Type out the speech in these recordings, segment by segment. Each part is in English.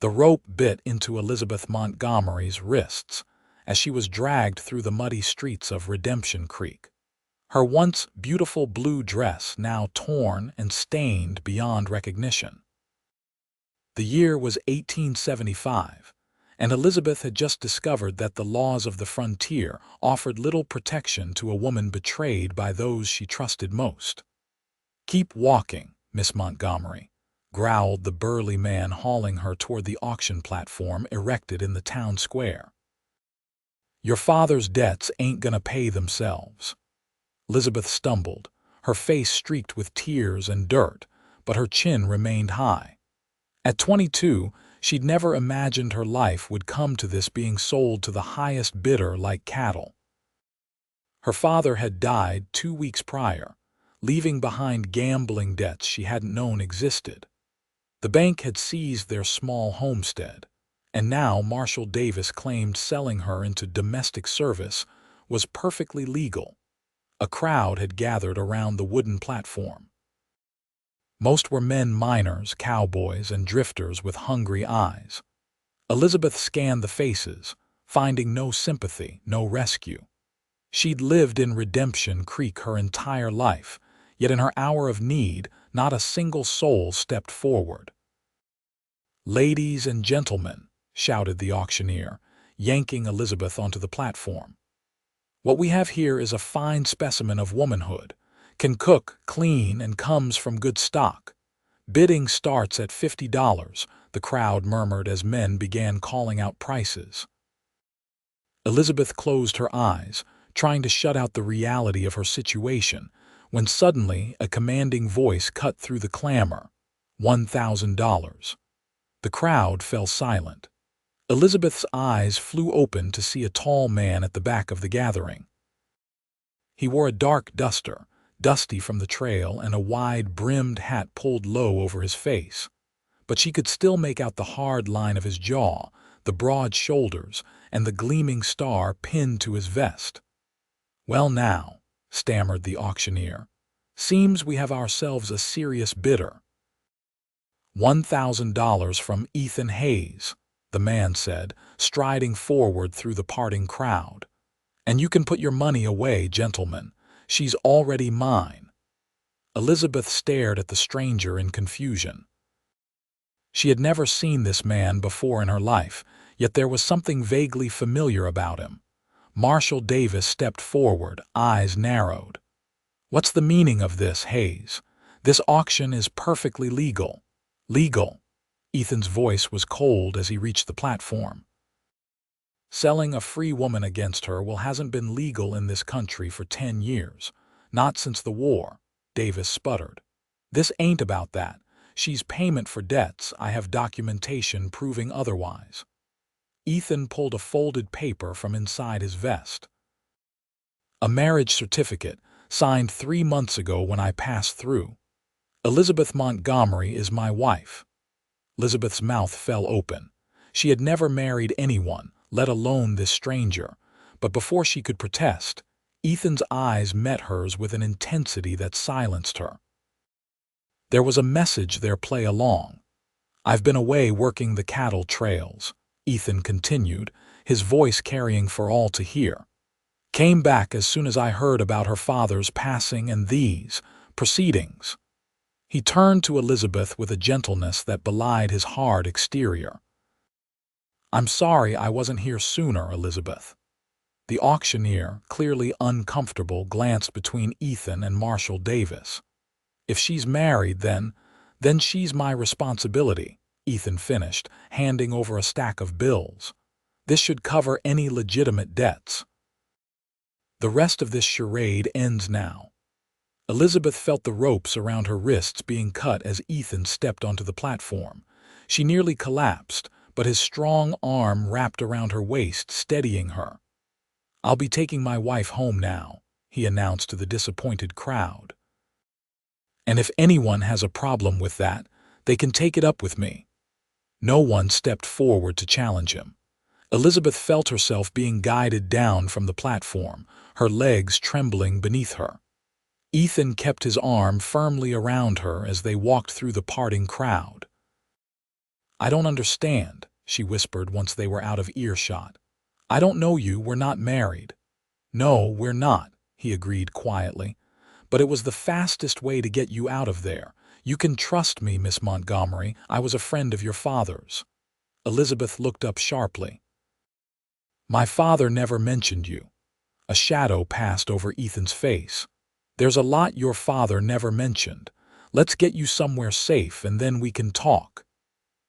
The rope bit into Elizabeth Montgomery's wrists as she was dragged through the muddy streets of Redemption Creek. Her once beautiful blue dress now torn and stained beyond recognition. The year was 1875, and Elizabeth had just discovered that the laws of the frontier offered little protection to a woman betrayed by those she trusted most. "Keep walking, Miss Montgomery," growled the burly man hauling her toward the auction platform erected in the town square. "Your father's debts ain't gonna pay themselves." Elizabeth stumbled, her face streaked with tears and dirt, but her chin remained high. At 22, she'd never imagined her life would come to this, being sold to the highest bidder like cattle. Her father had died 2 weeks prior, leaving behind gambling debts she hadn't known existed. The bank had seized their small homestead, and now Marshal Davis claimed selling her into domestic service was perfectly legal. A crowd had gathered around the wooden platform. Most were men, miners, cowboys, and drifters with hungry eyes. Elizabeth scanned the faces, finding no sympathy, no rescue. She'd lived in Redemption Creek her entire life, yet in her hour of need, not a single soul stepped forward. "Ladies and gentlemen," shouted the auctioneer, yanking Elizabeth onto the platform. "What we have here is a fine specimen of womanhood. Can cook, clean, and comes from good stock. Bidding starts at $50, the crowd murmured as men began calling out prices. Elizabeth closed her eyes, trying to shut out the reality of her situation, when suddenly a commanding voice cut through the clamor. $1,000. The crowd fell silent. Elizabeth's eyes flew open to see a tall man at the back of the gathering. He wore a dark duster, dusty from the trail, and a wide-brimmed hat pulled low over his face. But she could still make out the hard line of his jaw, the broad shoulders, and the gleaming star pinned to his vest. "Well now," stammered the auctioneer, "seems we have ourselves a serious bidder." $1,000 from Ethan Hayes, the man said, striding forward through the parting crowd. "And you can put your money away, gentlemen. She's already mine." Elizabeth stared at the stranger in confusion. She had never seen this man before in her life, yet there was something vaguely familiar about him. Marshal Davis stepped forward, eyes narrowed. "What's the meaning of this, Hayes? This auction is perfectly legal." "Legal?" Ethan's voice was cold as he reached the platform. "Selling a free woman against her hasn't been legal in this country for 10 years. Not since the war," Davis sputtered. "This ain't about that. She's payment for debts. I have documentation proving otherwise." Ethan pulled a folded paper from inside his vest. "A marriage certificate, signed 3 months ago when I passed through. Elizabeth Montgomery is my wife." Elizabeth's mouth fell open. She had never married anyone, let alone this stranger, but before she could protest, Ethan's eyes met hers with an intensity that silenced her. There was a message there play along. "I've been away working the cattle trails," Ethan continued, his voice carrying for all to hear. "Came back as soon as I heard about her father's passing and these proceedings." He turned to Elizabeth with a gentleness that belied his hard exterior. "I'm sorry I wasn't here sooner, Elizabeth." The auctioneer, clearly uncomfortable, glanced between Ethan and Marshal Davis. "If she's married, then she's my responsibility," Ethan finished, handing over a stack of bills. "This should cover any legitimate debts. The rest of this charade ends now." Elizabeth felt the ropes around her wrists being cut as Ethan stepped onto the platform. She nearly collapsed, but his strong arm wrapped around her waist, steadying her. "I'll be taking my wife home now," he announced to the disappointed crowd. "And if anyone has a problem with that, they can take it up with me." No one stepped forward to challenge him. Elizabeth felt herself being guided down from the platform, her legs trembling beneath her. Ethan kept his arm firmly around her as they walked through the parting crowd. I don't understand, she whispered once they were out of earshot. I don't know you, we're not married. No, we're not, he agreed quietly. But it was the fastest way to get you out of there. You can trust me, Miss Montgomery. I was a friend of your father's. Elizabeth looked up sharply. My father never mentioned you. A shadow passed over Ethan's face. There's a lot your father never mentioned. Let's get you somewhere safe and then we can talk.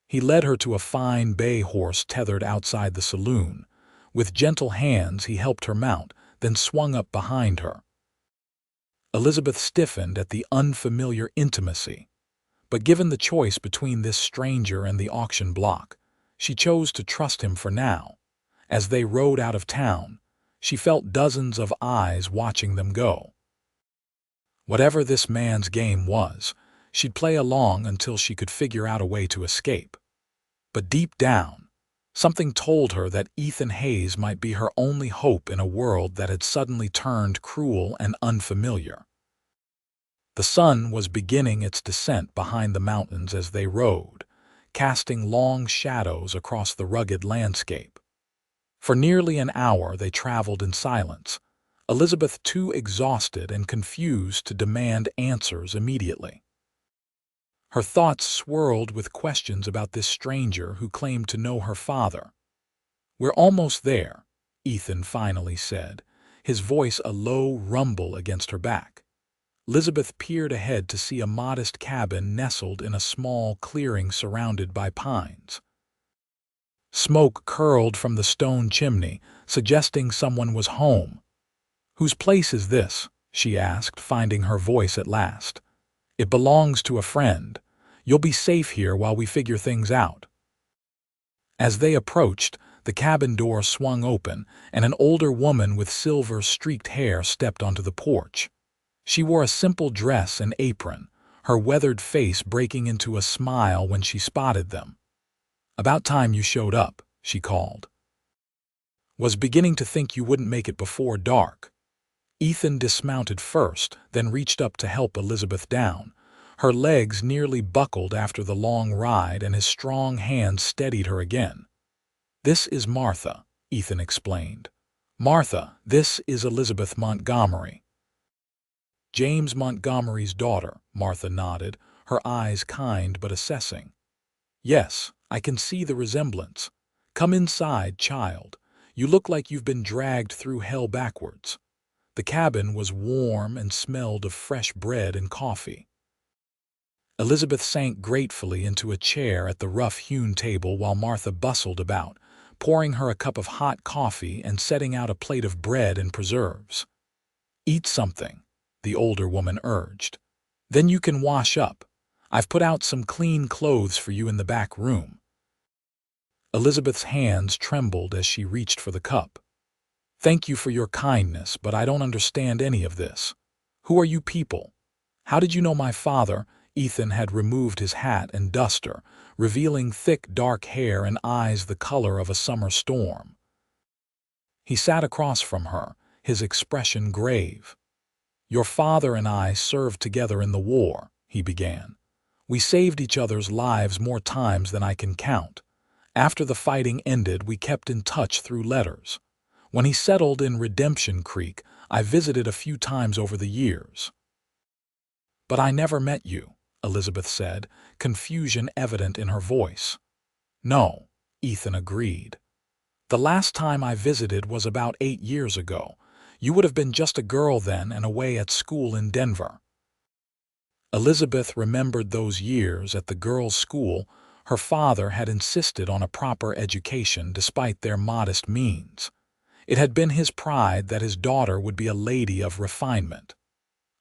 He led her to a fine bay horse tethered outside the saloon. With gentle hands he helped her mount, then swung up behind her. Elizabeth stiffened at the unfamiliar intimacy. But given the choice between this stranger and the auction block, she chose to trust him for now. As they rode out of town, she felt dozens of eyes watching them go. Whatever this man's game was, she'd play along until she could figure out a way to escape. But deep down, something told her that Ethan Hayes might be her only hope in a world that had suddenly turned cruel and unfamiliar. The sun was beginning its descent behind the mountains as they rode, casting long shadows across the rugged landscape. For nearly an hour they traveled in silence, Elizabeth too exhausted and confused to demand answers immediately. Her thoughts swirled with questions about this stranger who claimed to know her father. We're almost there, Ethan finally said, his voice a low rumble against her back. Elizabeth peered ahead to see a modest cabin nestled in a small clearing surrounded by pines. Smoke curled from the stone chimney, suggesting someone was home. Whose place is this? She asked, finding her voice at last. It belongs to a friend. You'll be safe here while we figure things out. As they approached, the cabin door swung open, and an older woman with silver-streaked hair stepped onto the porch. She wore a simple dress and apron, her weathered face breaking into a smile when she spotted them. About time you showed up, she called. Was beginning to think you wouldn't make it before dark. Ethan dismounted first, then reached up to help Elizabeth down. Her legs nearly buckled after the long ride, and his strong hands steadied her again. This is Martha, Ethan explained. Martha, this is Elizabeth Montgomery. James Montgomery's daughter, Martha nodded, her eyes kind but assessing. Yes, I can see the resemblance. Come inside, child. You look like you've been dragged through hell backwards. The cabin was warm and smelled of fresh bread and coffee. Elizabeth sank gratefully into a chair at the rough-hewn table while Martha bustled about, pouring her a cup of hot coffee and setting out a plate of bread and preserves. Eat something, the older woman urged. Then you can wash up. I've put out some clean clothes for you in the back room. Elizabeth's hands trembled as she reached for the cup. Thank you for your kindness, but I don't understand any of this. Who are you people? How did you know my father? Ethan had removed his hat and duster, revealing thick dark hair and eyes the color of a summer storm. He sat across from her, his expression grave. Your father and I served together in the war, he began. We saved each other's lives more times than I can count. After the fighting ended, we kept in touch through letters. When he settled in Redemption Creek, I visited a few times over the years. But I never met you, Elizabeth said, confusion evident in her voice. No, Ethan agreed. The last time I visited was about 8 years ago. You would have been just a girl then and away at school in Denver. Elizabeth remembered those years at the girls' school. Her father had insisted on a proper education despite their modest means. It had been his pride that his daughter would be a lady of refinement.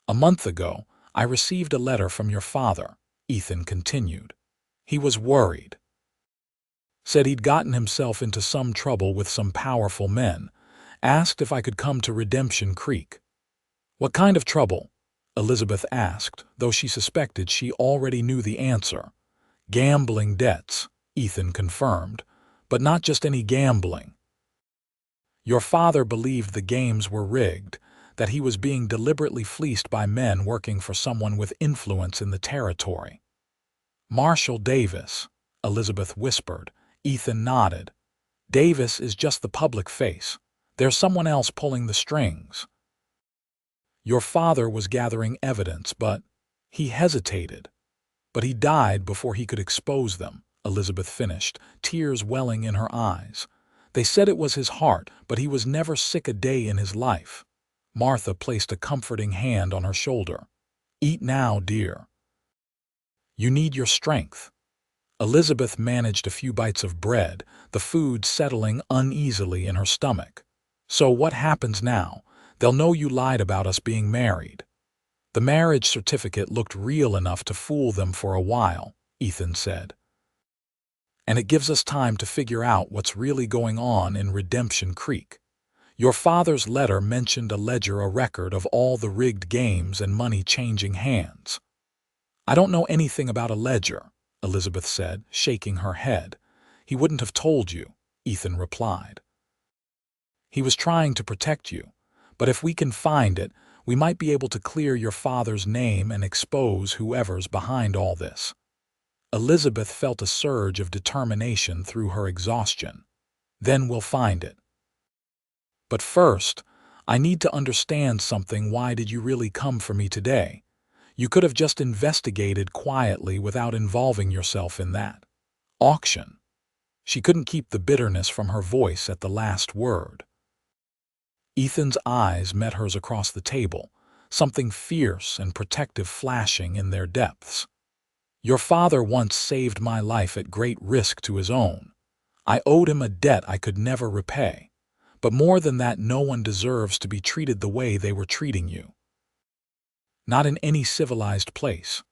A month ago, I received a letter from your father, Ethan continued. He was worried. Said he'd gotten himself into some trouble with some powerful men. Asked if I could come to Redemption Creek. What kind of trouble? Elizabeth asked, though she suspected she already knew the answer. Gambling debts, Ethan confirmed, but not just any gambling. Your father believed the games were rigged, that he was being deliberately fleeced by men working for someone with influence in the territory. Marshal Davis, Elizabeth whispered. Ethan nodded. Davis is just the public face. There's someone else pulling the strings. Your father was gathering evidence, but he hesitated. But he died before he could expose them, Elizabeth finished, tears welling in her eyes. They said it was his heart, but he was never sick a day in his life. Martha placed a comforting hand on her shoulder. Eat now, dear. You need your strength. Elizabeth managed a few bites of bread, the food settling uneasily in her stomach. So what happens now? They'll know you lied about us being married. The marriage certificate looked real enough to fool them for a while, Ethan said. And it gives us time to figure out what's really going on in Redemption Creek. Your father's letter mentioned a ledger, a record of all the rigged games and money changing hands. I don't know anything about a ledger, Elizabeth said, shaking her head. He wouldn't have told you, Ethan replied. He was trying to protect you, but if we can find it, we might be able to clear your father's name and expose whoever's behind all this. Elizabeth felt a surge of determination through her exhaustion. Then we'll find it. But first, I need to understand something. Why did you really come for me today? You could have just investigated quietly without involving yourself in that auction. She couldn't keep the bitterness from her voice at the last word. Ethan's eyes met hers across the table, something fierce and protective flashing in their depths. Your father once saved my life at great risk to his own. I owed him a debt I could never repay. But more than that, no one deserves to be treated the way they were treating you. Not in any civilized place.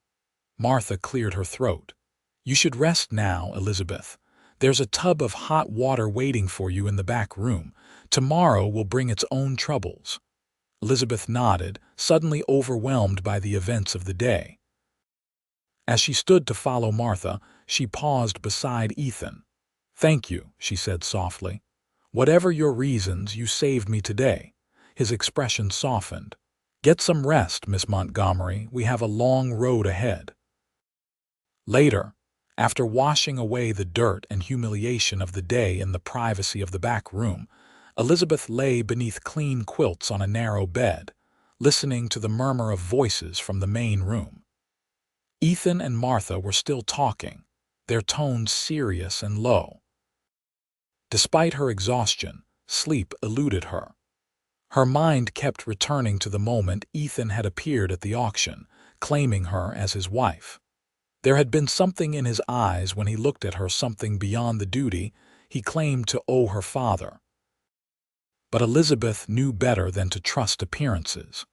Martha cleared her throat. You should rest now, Elizabeth. There's a tub of hot water waiting for you in the back room. Tomorrow will bring its own troubles. Elizabeth nodded, suddenly overwhelmed by the events of the day. As she stood to follow Martha, she paused beside Ethan. Thank you, she said softly. Whatever your reasons, you saved me today. His expression softened. Get some rest, Miss Montgomery. We have a long road ahead. Later, after washing away the dirt and humiliation of the day in the privacy of the back room, Elizabeth lay beneath clean quilts on a narrow bed, listening to the murmur of voices from the main room. Ethan and Martha were still talking, their tones serious and low. Despite her exhaustion, sleep eluded her. Her mind kept returning to the moment Ethan had appeared at the auction, claiming her as his wife. There had been something in his eyes when he looked at her, something beyond the duty he claimed to owe her father. But Elizabeth knew better than to trust appearances.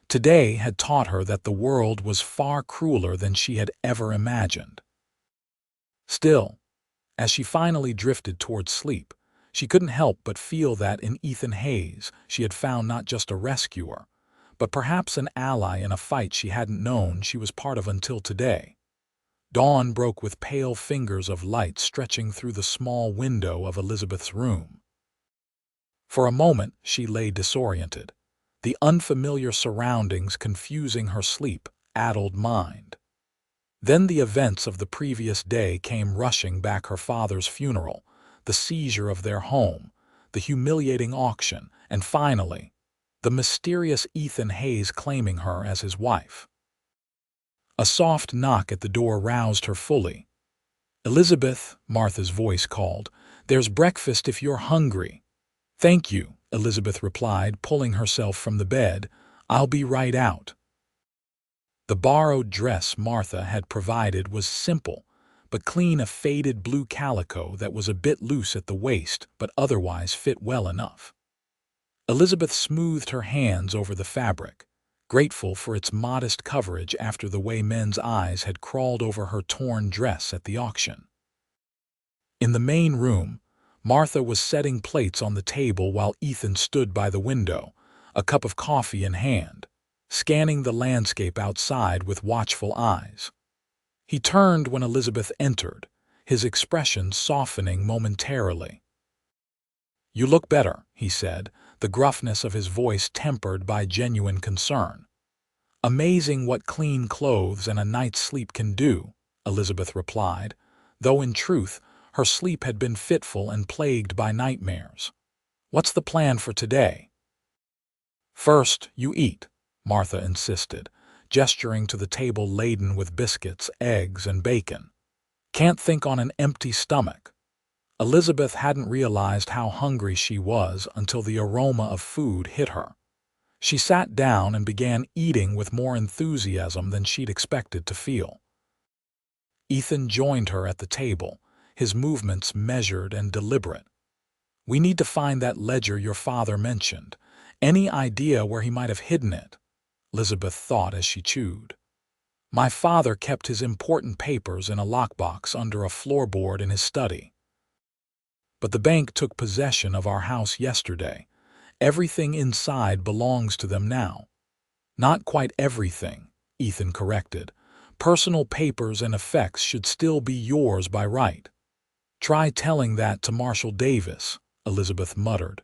Today had taught her that the world was far crueler than she had ever imagined. Still, as she finally drifted towards sleep, she couldn't help but feel that in Ethan Hayes she had found not just a rescuer, but perhaps an ally in a fight she hadn't known she was part of until today. Dawn broke with pale fingers of light stretching through the small window of Elizabeth's room. For a moment she lay disoriented, the unfamiliar surroundings confusing her sleep-addled mind. Then the events of the previous day came rushing back: her father's funeral, the seizure of their home, the humiliating auction, and finally, the mysterious Ethan Hayes claiming her as his wife. A soft knock at the door roused her fully. "Elizabeth," Martha's voice called, "there's breakfast if you're hungry." "Thank you," Elizabeth replied, pulling herself from the bed. "I'll be right out." The borrowed dress Martha had provided was simple, but clean, a faded blue calico that was a bit loose at the waist but otherwise fit well enough. Elizabeth smoothed her hands over the fabric, grateful for its modest coverage after the way men's eyes had crawled over her torn dress at the auction. In the main room, Martha was setting plates on the table while Ethan stood by the window, a cup of coffee in hand, scanning the landscape outside with watchful eyes. He turned when Elizabeth entered, his expression softening momentarily. "You look better," he said, the gruffness of his voice tempered by genuine concern. "Amazing what clean clothes and a night's sleep can do," Elizabeth replied, though in truth, her sleep had been fitful and plagued by nightmares. "What's the plan for today?" "First, you eat," Martha insisted, gesturing to the table laden with biscuits, eggs, and bacon. "Can't think on an empty stomach." Elizabeth hadn't realized how hungry she was until the aroma of food hit her. She sat down and began eating with more enthusiasm than she'd expected to feel. Ethan joined her at the table, his movements measured and deliberate. "We need to find that ledger your father mentioned. Any idea where he might have hidden it?" Elizabeth thought as she chewed. "My father kept his important papers in a lockbox under a floorboard in his study. But the bank took possession of our house yesterday. Everything inside belongs to them now." "Not quite everything," Ethan corrected. "Personal papers and effects should still be yours by right." "Try telling that to Marshal Davis," Elizabeth muttered.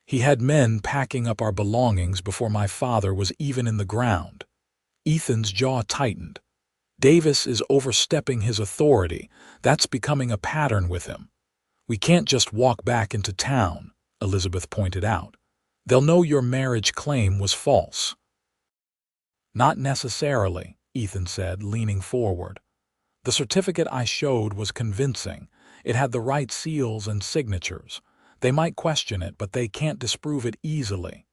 "He had men packing up our belongings before my father was even in the ground." Ethan's jaw tightened. "Davis is overstepping his authority. That's becoming a pattern with him. We can't just walk back into town," Elizabeth pointed out. "They'll know your marriage claim was false." "Not necessarily," Ethan said, leaning forward. "The certificate I showed was convincing. It had the right seals and signatures. They might question it, but they can't disprove it easily."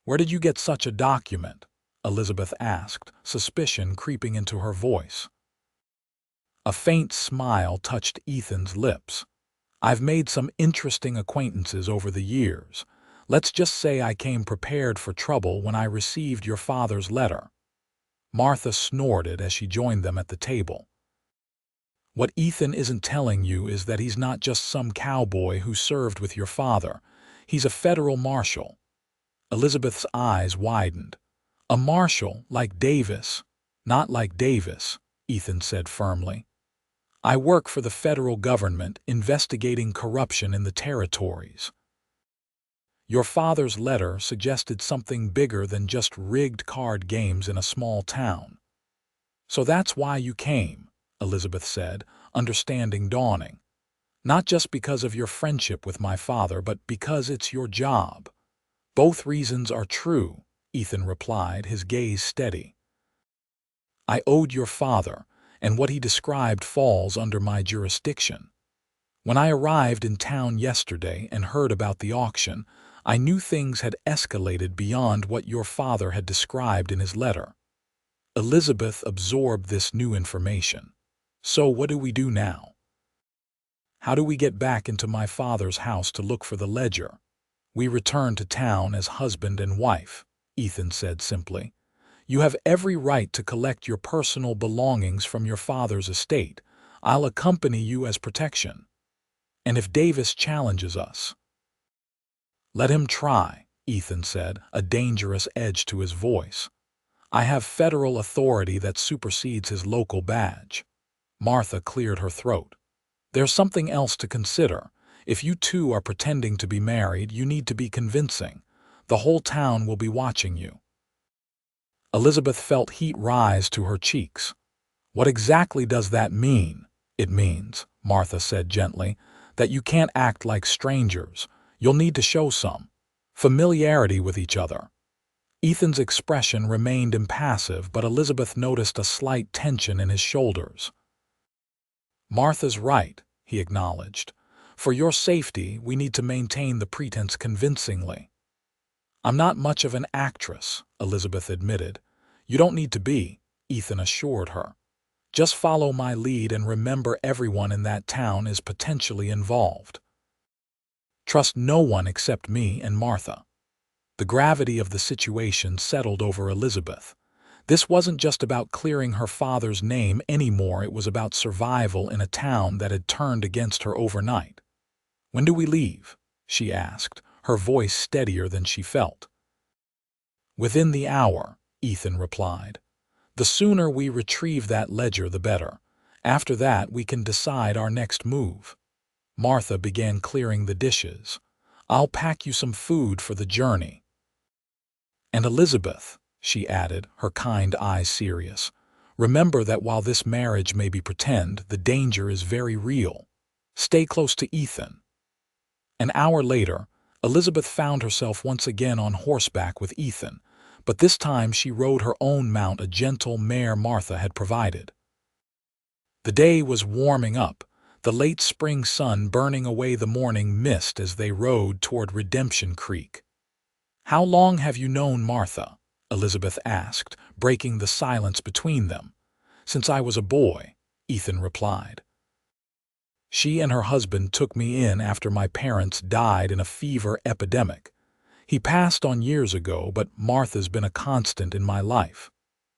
"Where did you get such a document?" Elizabeth asked, suspicion creeping into her voice. A faint smile touched Ethan's lips. "I've made some interesting acquaintances over the years. Let's just say I came prepared for trouble when I received your father's letter." Martha snorted as she joined them at the table. "What Ethan isn't telling you is that he's not just some cowboy who served with your father. He's a federal marshal." Elizabeth's eyes widened. "A marshal like Davis?" "Not like Davis," Ethan said firmly. "I work for the federal government investigating corruption in the territories." "Your father's letter suggested something bigger than just rigged card games in a small town." "So that's why you came," Elizabeth said, understanding dawning. "Not just because of your friendship with my father, but because it's your job." "Both reasons are true," Ethan replied, his gaze steady. "I owed your father, and what he described falls under my jurisdiction. When I arrived in town yesterday and heard about the auction, I knew things had escalated beyond what your father had described in his letter." Elizabeth absorbed this new information. "So what do we do now?" "How do we get back into my father's house to look for the ledger?" "We return to town as husband and wife," Ethan said simply. "You have every right to collect your personal belongings from your father's estate. I'll accompany you as protection. And if Davis challenges us—" "Let him try," Ethan said, a dangerous edge to his voice. "I have federal authority that supersedes his local badge." Martha cleared her throat. "There's something else to consider. If you two are pretending to be married, you need to be convincing. The whole town will be watching you." Elizabeth felt heat rise to her cheeks. "What exactly does that mean?" "It means," Martha said gently, "that you can't act like strangers. You'll need to show some familiarity with each other." Ethan's expression remained impassive, but Elizabeth noticed a slight tension in his shoulders. "Martha's right," he acknowledged. "For your safety, we need to maintain the pretense convincingly." "I'm not much of an actress," Elizabeth admitted. "You don't need to be," Ethan assured her. "Just follow my lead and remember everyone in that town is potentially involved. Trust no one except me and Martha." The gravity of the situation settled over Elizabeth. This wasn't just about clearing her father's name anymore, it was about survival in a town that had turned against her overnight. "When do we leave?" she asked, her voice steadier than she felt. "Within the hour," Ethan replied. "The sooner we retrieve that ledger, the better. After that, we can decide our next move." Martha began clearing the dishes. "I'll pack you some food for the journey. And Elizabeth," she added, her kind eyes serious, Remember that while this marriage may be pretend, the danger is very real. Stay close to Ethan." An hour later, Elizabeth found herself once again on horseback with Ethan, but this time she rode her own mount, a gentle mare Martha had provided. The day was warming up, the late spring sun burning away the morning mist as they rode toward Redemption Creek. "How long have you known Martha?" Elizabeth asked, breaking the silence between them. "Since I was a boy," Ethan replied. "She and her husband took me in after my parents died in a fever epidemic. He passed on years ago, but Martha's been a constant in my life.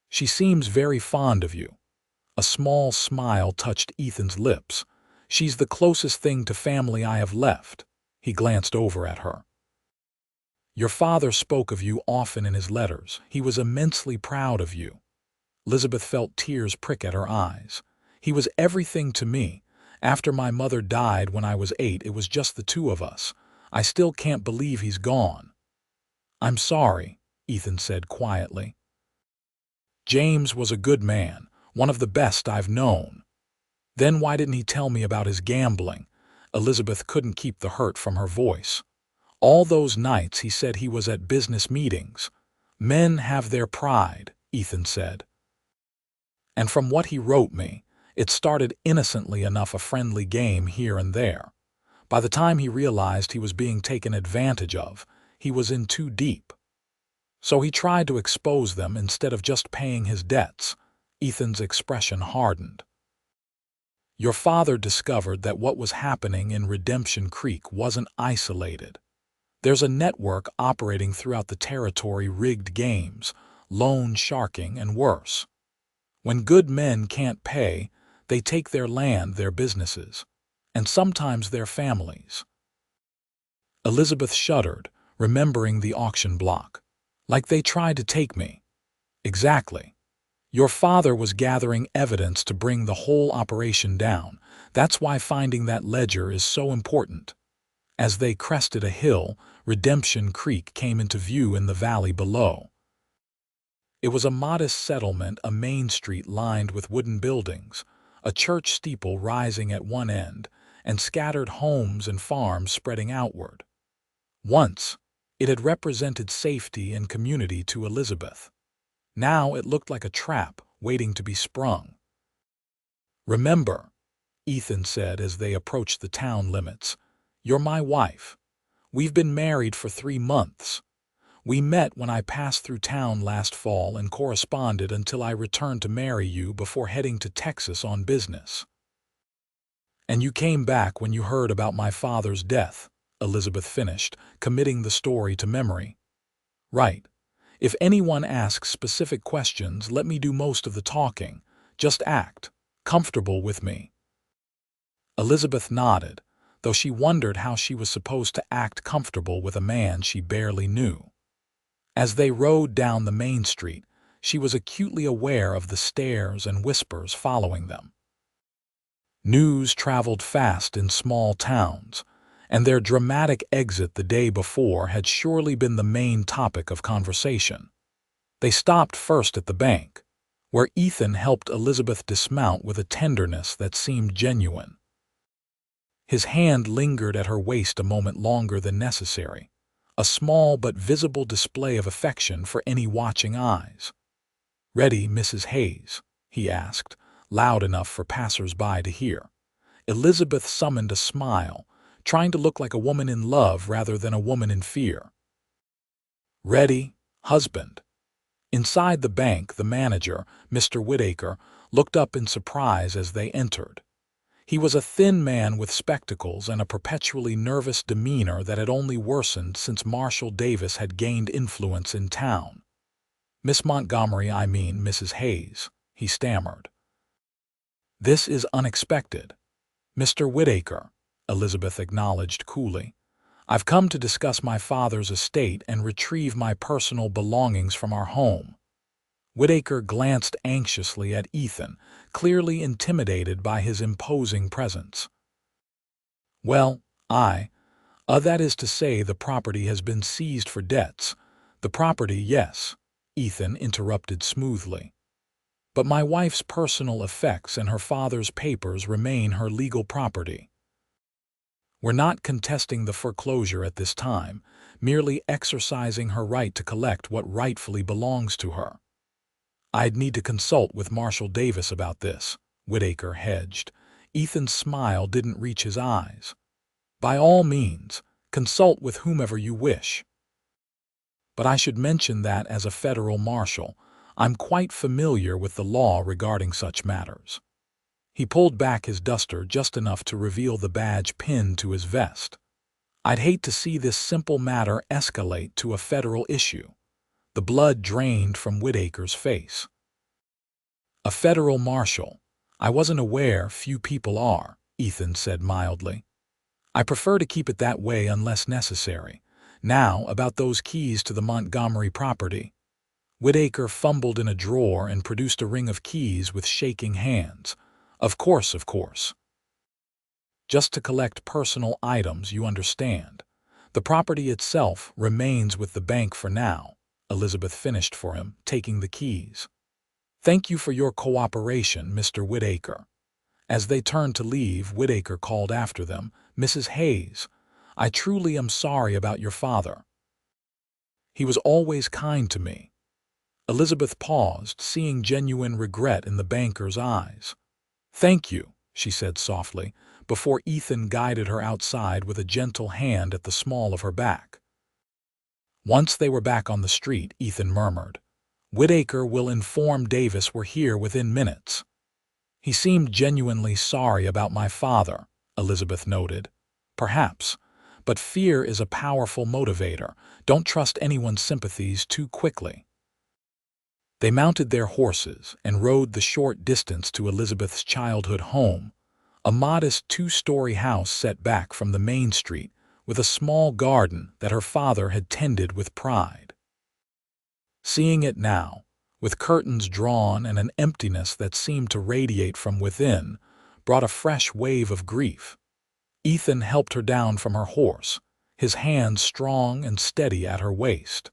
She seems very fond of you." A small smile touched Ethan's lips. "She's the closest thing to family I have left." He glanced over at her. "Your father spoke of you often in his letters. He was immensely proud of you." Elizabeth felt tears prick at her eyes. "He was everything to me. After my mother died when I was 8, it was just the two of us. I still can't believe he's gone." "I'm sorry," Ethan said quietly. "James was a good man, one of the best I've known." "Then why didn't he tell me about his gambling?" Elizabeth couldn't keep the hurt from her voice. "All those nights he said he was at business meetings." "Men have their pride," Ethan said. "And from what he wrote me, it started innocently enough, a friendly game here and there. By the time he realized he was being taken advantage of, he was in too deep. So he tried to expose them instead of just paying his debts." Ethan's expression hardened. "Your father discovered that what was happening in Redemption Creek wasn't isolated. There's a network operating throughout the territory, rigged games, loan sharking, and worse. When good men can't pay, they take their land, their businesses, and sometimes their families." Elizabeth shuddered, remembering the auction block. "Like they tried to take me." "Exactly. Your father was gathering evidence to bring the whole operation down. That's why finding that ledger is so important." As they crested a hill, Redemption Creek came into view in the valley below. It was a modest settlement, a main street lined with wooden buildings, a church steeple rising at one end, and scattered homes and farms spreading outward. Once, it had represented safety and community to Elizabeth. Now it looked like a trap waiting to be sprung. "Remember," Ethan said as they approached the town limits, "you're my wife. We've been married for 3 months. We met when I passed through town last fall and corresponded until I returned to marry you before heading to Texas on business." "And you came back when you heard about my father's death," Elizabeth finished, committing the story to memory. "Right. If anyone asks specific questions, let me do most of the talking. Just act comfortable with me." Elizabeth nodded, though she wondered how she was supposed to act comfortable with a man she barely knew. As they rode down the main street, she was acutely aware of the stares and whispers following them. News traveled fast in small towns, and their dramatic exit the day before had surely been the main topic of conversation. They stopped first at the bank, where Ethan helped Elizabeth dismount with a tenderness that seemed genuine. His hand lingered at her waist a moment longer than necessary, a small but visible display of affection for any watching eyes. "Ready, Mrs. Hayes?" he asked, loud enough for passers-by to hear. Elizabeth summoned a smile, trying to look like a woman in love rather than a woman in fear. "Ready, husband." Inside the bank, the manager, Mr. Whitaker, looked up in surprise as they entered. He was a thin man with spectacles and a perpetually nervous demeanor that had only worsened since Marshal Davis had gained influence in town. "Miss Montgomery, I mean Mrs. Hayes," he stammered. "This is unexpected." "Mr. Whitaker," Elizabeth acknowledged coolly. "I've come to discuss my father's estate and retrieve my personal belongings from our home." Whitaker glanced anxiously at Ethan, clearly intimidated by his imposing presence. "Well, that is to say, the property has been seized for debts." "The property, yes," Ethan interrupted smoothly. But my wife's personal effects and her father's papers remain her legal property. We're not contesting the foreclosure at this time, merely exercising her right to collect what rightfully belongs to her. I'd need to consult with Marshal Davis about this, Whitaker hedged. Ethan's smile didn't reach his eyes. By all means, consult with whomever you wish. But I should mention that as a federal marshal, I'm quite familiar with the law regarding such matters. He pulled back his duster just enough to reveal the badge pinned to his vest. I'd hate to see this simple matter escalate to a federal issue. The blood drained from Whitaker's face. A federal marshal. I wasn't aware few people are, Ethan said mildly. I prefer to keep it that way unless necessary. Now, about those keys to the Montgomery property. Whitaker fumbled in a drawer and produced a ring of keys with shaking hands. Of course. Just to collect personal items, you understand. The property itself remains with the bank for now, Elizabeth finished for him, taking the keys. Thank you for your cooperation, Mr. Whitaker. As they turned to leave, Whitaker called after them, Mrs. Hayes, I truly am sorry about your father. He was always kind to me. Elizabeth paused, seeing genuine regret in the banker's eyes. Thank you, she said softly, before Ethan guided her outside with a gentle hand at the small of her back. Once they were back on the street, Ethan murmured, Whitaker will inform Davis we're here within minutes. He seemed genuinely sorry about my father, Elizabeth noted. Perhaps, but fear is a powerful motivator. Don't trust anyone's sympathies too quickly. They mounted their horses and rode the short distance to Elizabeth's childhood home, a modest two-story house set back from the main street with a small garden that her father had tended with pride. Seeing it now, with curtains drawn and an emptiness that seemed to radiate from within, brought a fresh wave of grief. Ethan helped her down from her horse, his hands strong and steady at her waist.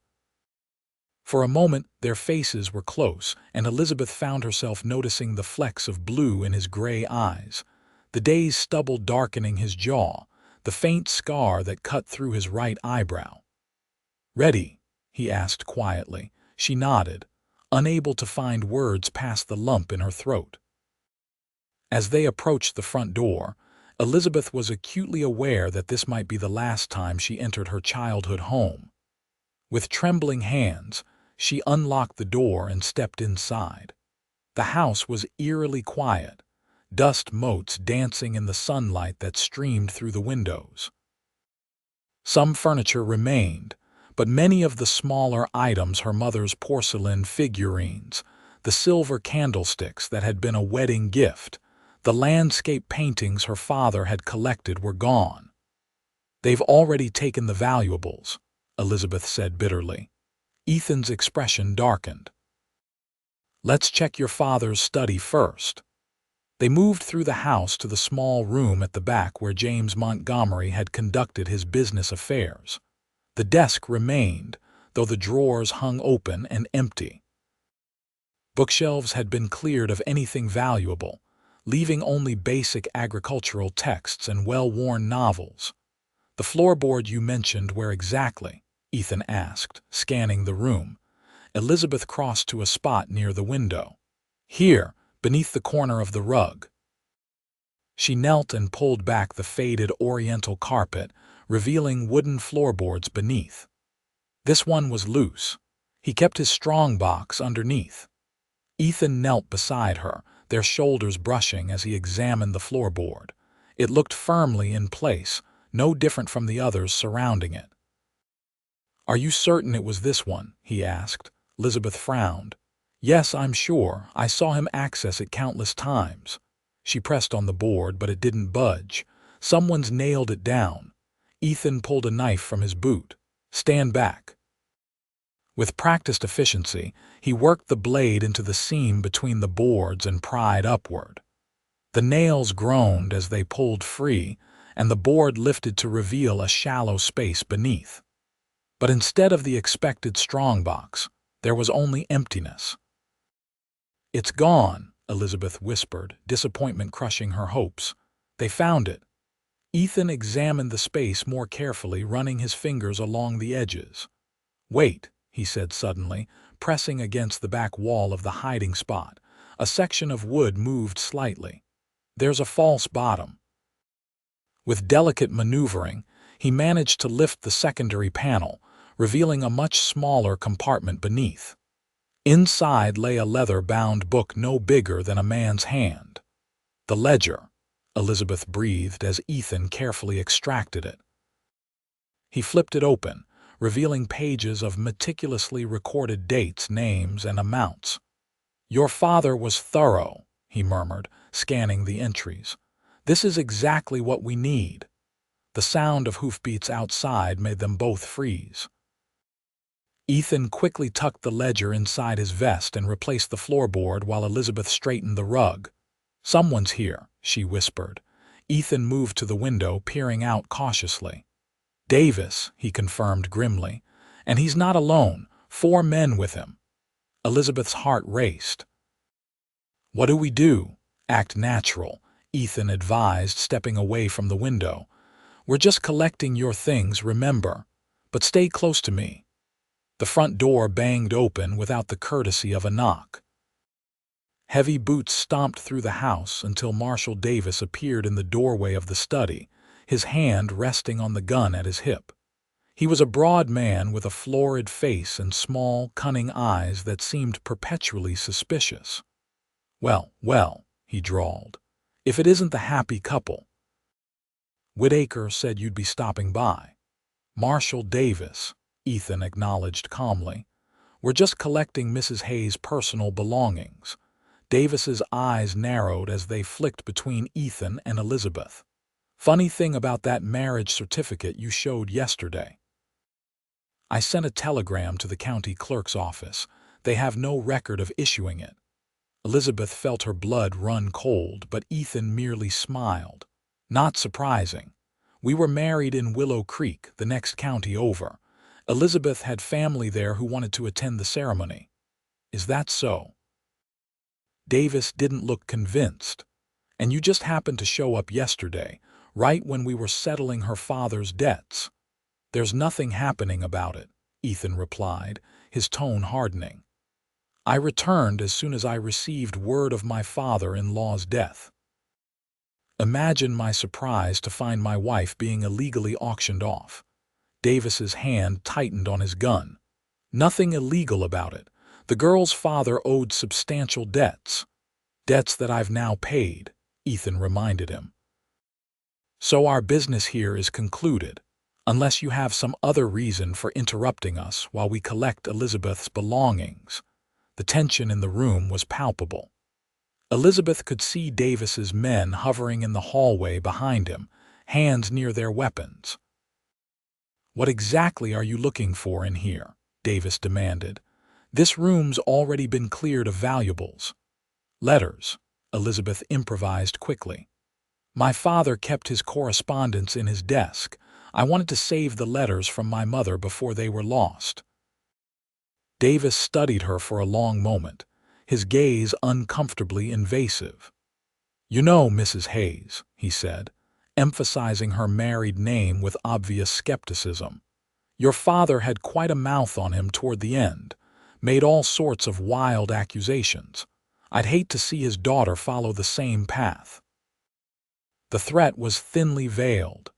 For a moment, their faces were close, and Elizabeth found herself noticing the flecks of blue in his gray eyes, the day's stubble darkening his jaw, the faint scar that cut through his right eyebrow. Ready? He asked quietly. She nodded, unable to find words past the lump in her throat. As they approached the front door, Elizabeth was acutely aware that this might be the last time she entered her childhood home. With trembling hands, she unlocked the door and stepped inside. The house was eerily quiet, dust motes dancing in the sunlight that streamed through the windows. Some furniture remained, but many of the smaller items, her mother's porcelain figurines, the silver candlesticks that had been a wedding gift, the landscape paintings her father had collected were gone. They've already taken the valuables, Elizabeth said bitterly. Ethan's expression darkened. Let's check your father's study first. They moved through the house to the small room at the back where James Montgomery had conducted his business affairs. The desk remained, though the drawers hung open and empty. Bookshelves had been cleared of anything valuable, leaving only basic agricultural texts and well-worn novels. The floorboard you mentioned, where exactly? Ethan asked, scanning the room. Elizabeth crossed to a spot near the window. Here, beneath the corner of the rug. She knelt and pulled back the faded oriental carpet, revealing wooden floorboards beneath. This one was loose. He kept his strongbox underneath. Ethan knelt beside her, their shoulders brushing as he examined the floorboard. It looked firmly in place, no different from the others surrounding it. Are you certain it was this one? He asked. Elizabeth frowned. Yes, I'm sure. I saw him access it countless times. She pressed on the board, but it didn't budge. Someone's nailed it down. Ethan pulled a knife from his boot. Stand back. With practiced efficiency, he worked the blade into the seam between the boards and pried upward. The nails groaned as they pulled free, and the board lifted to reveal a shallow space beneath. But instead of the expected strongbox, there was only emptiness. "It's gone," Elizabeth whispered, disappointment crushing her hopes. "They found it." Ethan examined the space more carefully, running his fingers along the edges. "Wait," he said suddenly, pressing against the back wall of the hiding spot. A section of wood moved slightly. "There's a false bottom." With delicate maneuvering, he managed to lift the secondary panel, revealing a much smaller compartment beneath. Inside lay a leather-bound book no bigger than a man's hand. "The ledger," Elizabeth breathed as Ethan carefully extracted it. He flipped it open, revealing pages of meticulously recorded dates, names, and amounts. "Your father was thorough," he murmured, scanning the entries. "This is exactly what we need." The sound of hoofbeats outside made them both freeze. Ethan quickly tucked the ledger inside his vest and replaced the floorboard while Elizabeth straightened the rug. "Someone's here," she whispered. Ethan moved to the window, peering out cautiously. "Davis," he confirmed grimly. "And he's not alone. 4 men with him." Elizabeth's heart raced. "What do we do?" "Act natural," Ethan advised, stepping away from the window. "We're just collecting your things, remember. But stay close to me." The front door banged open without the courtesy of a knock. Heavy boots stomped through the house until Marshal Davis appeared in the doorway of the study, his hand resting on the gun at his hip. He was a broad man with a florid face and small, cunning eyes that seemed perpetually suspicious. "Well, well," he drawled, "if it isn't the happy couple." "Whitaker said you'd be stopping by." "Marshal Davis," Ethan acknowledged calmly. "We're just collecting Mrs. Hayes' personal belongings." Davis's eyes narrowed as they flicked between Ethan and Elizabeth. "Funny thing about that marriage certificate you showed yesterday. I sent a telegram to the county clerk's office. They have no record of issuing it." Elizabeth felt her blood run cold, but Ethan merely smiled. "Not surprising. We were married in Willow Creek, the next county over. Elizabeth had family there who wanted to attend the ceremony." "Is that so?" Davis didn't look convinced. "And you just happened to show up yesterday, right when we were settling her father's debts." "There's nothing happening about it," Ethan replied, his tone hardening. "I returned as soon as I received word of my father-in-law's death." Imagine my surprise to find my wife being illegally auctioned off. Davis's hand tightened on his gun. "Nothing illegal about it. The girl's father owed substantial debts. Debts that I've now paid," Ethan reminded him. "So our business here is concluded, unless you have some other reason for interrupting us while we collect Elizabeth's belongings." The tension in the room was palpable. Elizabeth could see Davis's men hovering in the hallway behind him, hands near their weapons. "What exactly are you looking for in here?" Davis demanded. "This room's already been cleared of valuables." "Letters," Elizabeth improvised quickly. "My father kept his correspondence in his desk. I wanted to save the letters from my mother before they were lost." Davis studied her for a long moment, his gaze uncomfortably invasive. "You know Mrs. Hayes," he said, emphasizing her married name with obvious skepticism. "Your father had quite a mouth on him toward the end, made all sorts of wild accusations. I'd hate to see his daughter follow the same path." The threat was thinly veiled.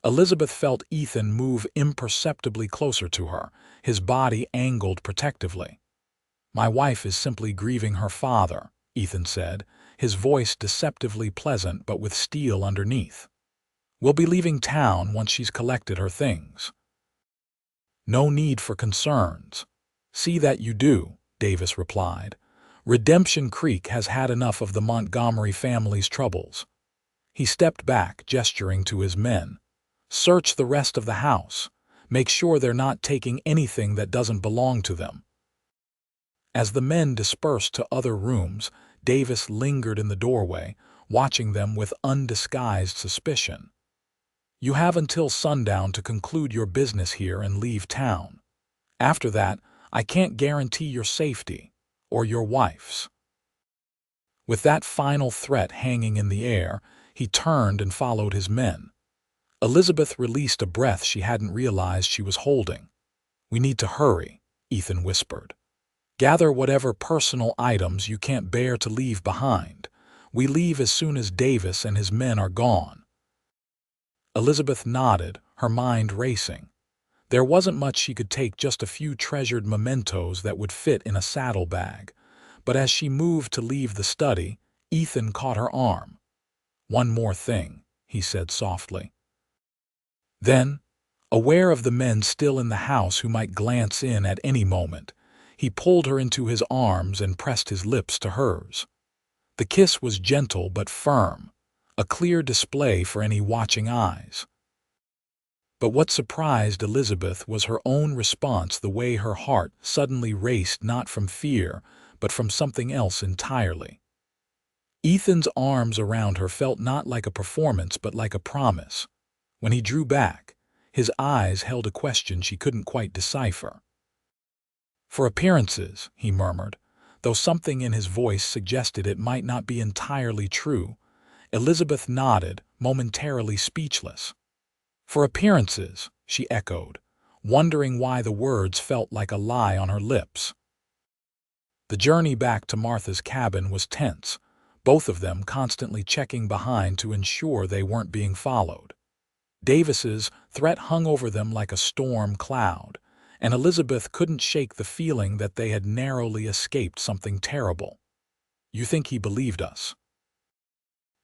Elizabeth felt Ethan move imperceptibly closer to her, his body angled protectively. "My wife is simply grieving her father," Ethan said, his voice deceptively pleasant but with steel underneath. "We'll be leaving town once she's collected her things." "No need for concerns. See that you do," Davis replied. "Redemption Creek has had enough of the Montgomery family's troubles." He stepped back, gesturing to his men. "Search the rest of the house. Make sure they're not taking anything that doesn't belong to them." As the men dispersed to other rooms, Davis lingered in the doorway, watching them with undisguised suspicion. "You have until sundown to conclude your business here and leave town. After that, I can't guarantee your safety, or your wife's." With that final threat hanging in the air, he turned and followed his men. Elizabeth released a breath she hadn't realized she was holding. "We need to hurry," Ethan whispered. "Gather whatever personal items you can't bear to leave behind. We leave as soon as Davis and his men are gone." Elizabeth nodded, her mind racing. There wasn't much she could take, just a few treasured mementos that would fit in a saddlebag. But as she moved to leave the study, Ethan caught her arm. "One more thing," he said softly. Then, aware of the men still in the house who might glance in at any moment, he pulled her into his arms and pressed his lips to hers. The kiss was gentle but firm, a clear display for any watching eyes. But what surprised Elizabeth was her own response, the way her heart suddenly raced, not from fear, but from something else entirely. Ethan's arms around her felt not like a performance but like a promise. When he drew back, his eyes held a question she couldn't quite decipher. "For appearances," he murmured, though something in his voice suggested it might not be entirely true. Elizabeth nodded, momentarily speechless. "For appearances," she echoed, wondering why the words felt like a lie on her lips. The journey back to Martha's cabin was tense, both of them constantly checking behind to ensure they weren't being followed. Davis's threat hung over them like a storm cloud, and Elizabeth couldn't shake the feeling that they had narrowly escaped something terrible. "You think he believed us?"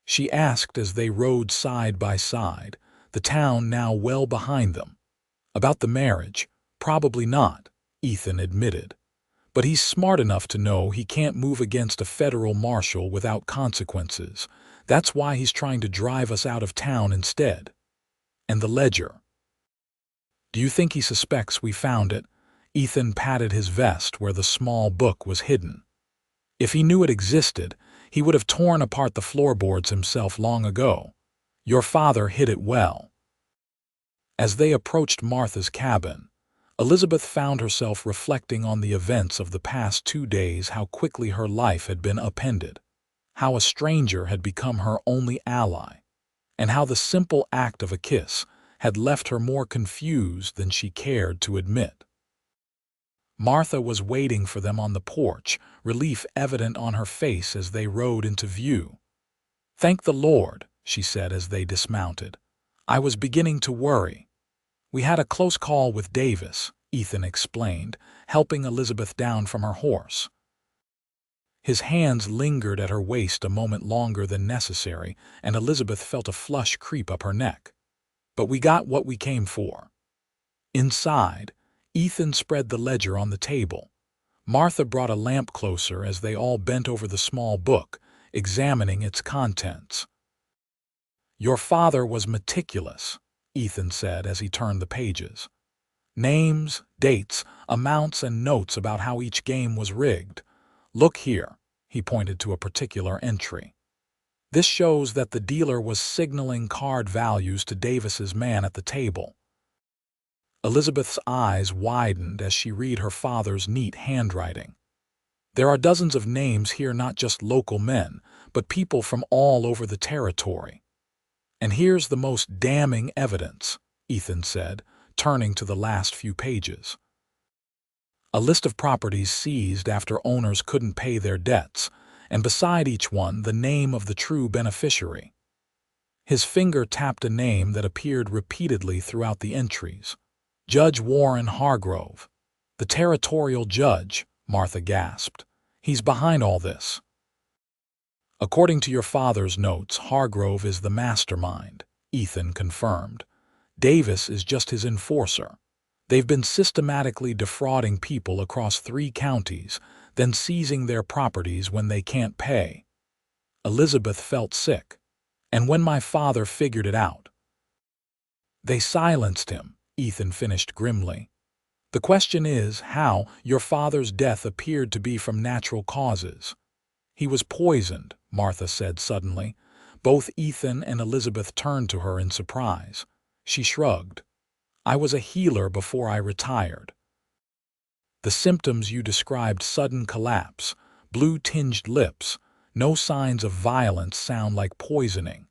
she asked as they rode side by side, the town now well behind them. "About the marriage, probably not," Ethan admitted. "But he's smart enough to know he can't move against a federal marshal without consequences. That's why he's trying to drive us out of town instead." "And the ledger? Do you think he suspects we found it?" Ethan patted his vest where the small book was hidden. "If he knew it existed, he would have torn apart the floorboards himself long ago. Your father hid it well." As they approached Martha's cabin, Elizabeth found herself reflecting on the events of the past 2 days, how quickly her life had been upended, how a stranger had become her only ally, and how the simple act of a kiss had left her more confused than she cared to admit. Martha was waiting for them on the porch, relief evident on her face as they rode into view. "Thank the Lord," she said as they dismounted. "I was beginning to worry." "We had a close call with Davis," Ethan explained, helping Elizabeth down from her horse. His hands lingered at her waist a moment longer than necessary, and Elizabeth felt a flush creep up her neck. "But we got what we came for." Inside, Ethan spread the ledger on the table. Martha brought a lamp closer as they all bent over the small book, examining its contents. "Your father was meticulous," Ethan said as he turned the pages. "Names, dates, amounts, and notes about how each game was rigged. Look here," he pointed to a particular entry. "This shows that the dealer was signaling card values to Davis's man at the table." Elizabeth's eyes widened as she read her father's neat handwriting. "There are dozens of names here, not just local men, but people from all over the territory. And here's the most damning evidence," Ethan said, turning to the last few pages. "A list of properties seized after owners couldn't pay their debts, and beside each one the name of the true beneficiary." His finger tapped a name that appeared repeatedly throughout the entries. "Judge Warren Hargrove." "The territorial judge," Martha gasped. "He's behind all this." "According to your father's notes, Hargrove is the mastermind," Ethan confirmed. "Davis is just his enforcer. They've been systematically defrauding people across 3 counties, then seizing their properties when they can't pay." Elizabeth felt sick. "And when my father figured it out, they silenced him," Ethan finished grimly. "The question is how. Your father's death appeared to be from natural causes." "He was poisoned," Martha said suddenly. Both Ethan and Elizabeth turned to her in surprise. She shrugged. "I was a healer before I retired." "The symptoms you described: sudden collapse, blue-tinged lips, No signs of violence sound like poisoning.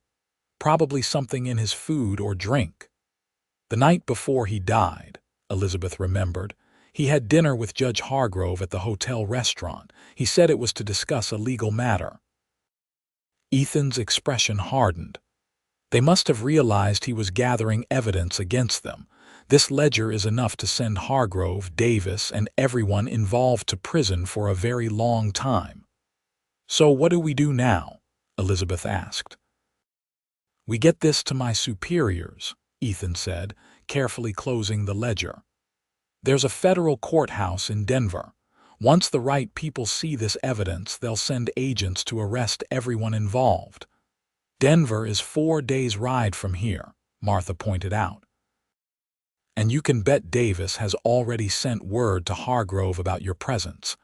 Probably something in his food or drink. The night before he died, Elizabeth remembered, he had dinner with Judge Hargrove at the hotel restaurant. He said it was to discuss a legal matter. Ethan's expression hardened. They must have realized he was gathering evidence against them. This ledger is enough to send Hargrove, Davis, and everyone involved to prison for a very long time. So what do we do now? Elizabeth asked. We get this to my superiors, Ethan said, carefully closing the ledger. There's a federal courthouse in Denver. Once the right people see this evidence, they'll send agents to arrest everyone involved. Denver is 4 days' ride from here, Martha pointed out. And you can bet Davis has already sent word to Hargrove about your presence.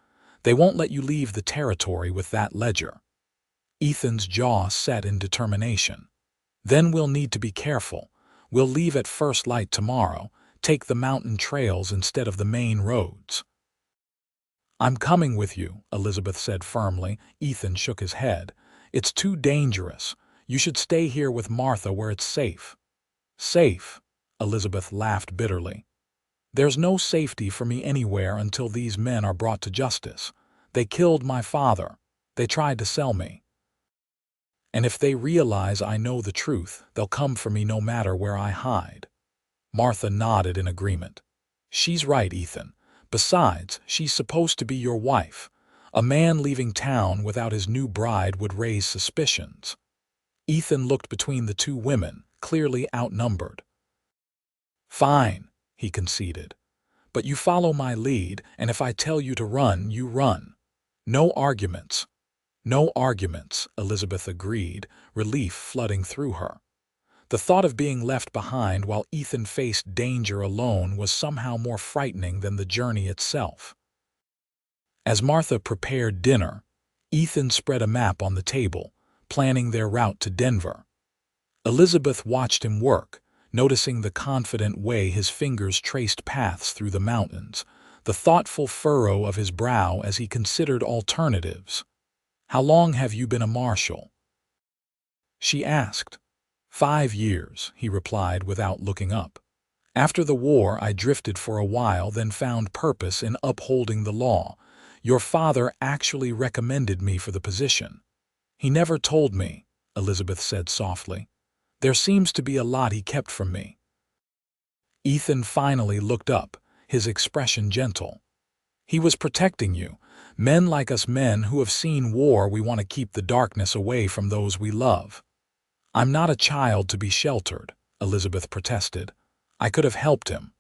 They won't let you leave the territory with that ledger. Ethan's jaw set in determination. Then we'll need to be careful. We'll leave at first light tomorrow, take the mountain trails instead of the main roads. I'm coming with you, Elizabeth said firmly. Ethan shook his head. It's too dangerous. You should stay here with Martha where it's safe. Safe? Elizabeth laughed bitterly. There's no safety for me anywhere until these men are brought to justice. They killed my father. They tried to sell me. And if they realize I know the truth, they'll come for me no matter where I hide. Martha nodded in agreement. She's right, Ethan. Besides, she's supposed to be your wife. A man leaving town without his new bride would raise suspicions. Ethan looked between the two women, clearly outnumbered. Fine, he conceded. But you follow my lead, and if I tell you to run, you run. No arguments. No arguments, Elizabeth agreed, relief flooding through her. The thought of being left behind while Ethan faced danger alone was somehow more frightening than the journey itself. As Martha prepared dinner, Ethan spread a map on the table, planning their route to Denver. Elizabeth watched him work, noticing the confident way his fingers traced paths through the mountains, the thoughtful furrow of his brow as he considered alternatives. How long have you been a marshal? She asked. 5 years, he replied without looking up. After the war, I drifted for a while, then found purpose in upholding the law. Your father actually recommended me for the position. He never told me, Elizabeth said softly. There seems to be a lot he kept from me. Ethan finally looked up, his expression gentle. He was protecting you. Men like us men who have seen war, we want to keep the darkness away from those we love. I'm not a child to be sheltered, Elizabeth protested. I could have helped him.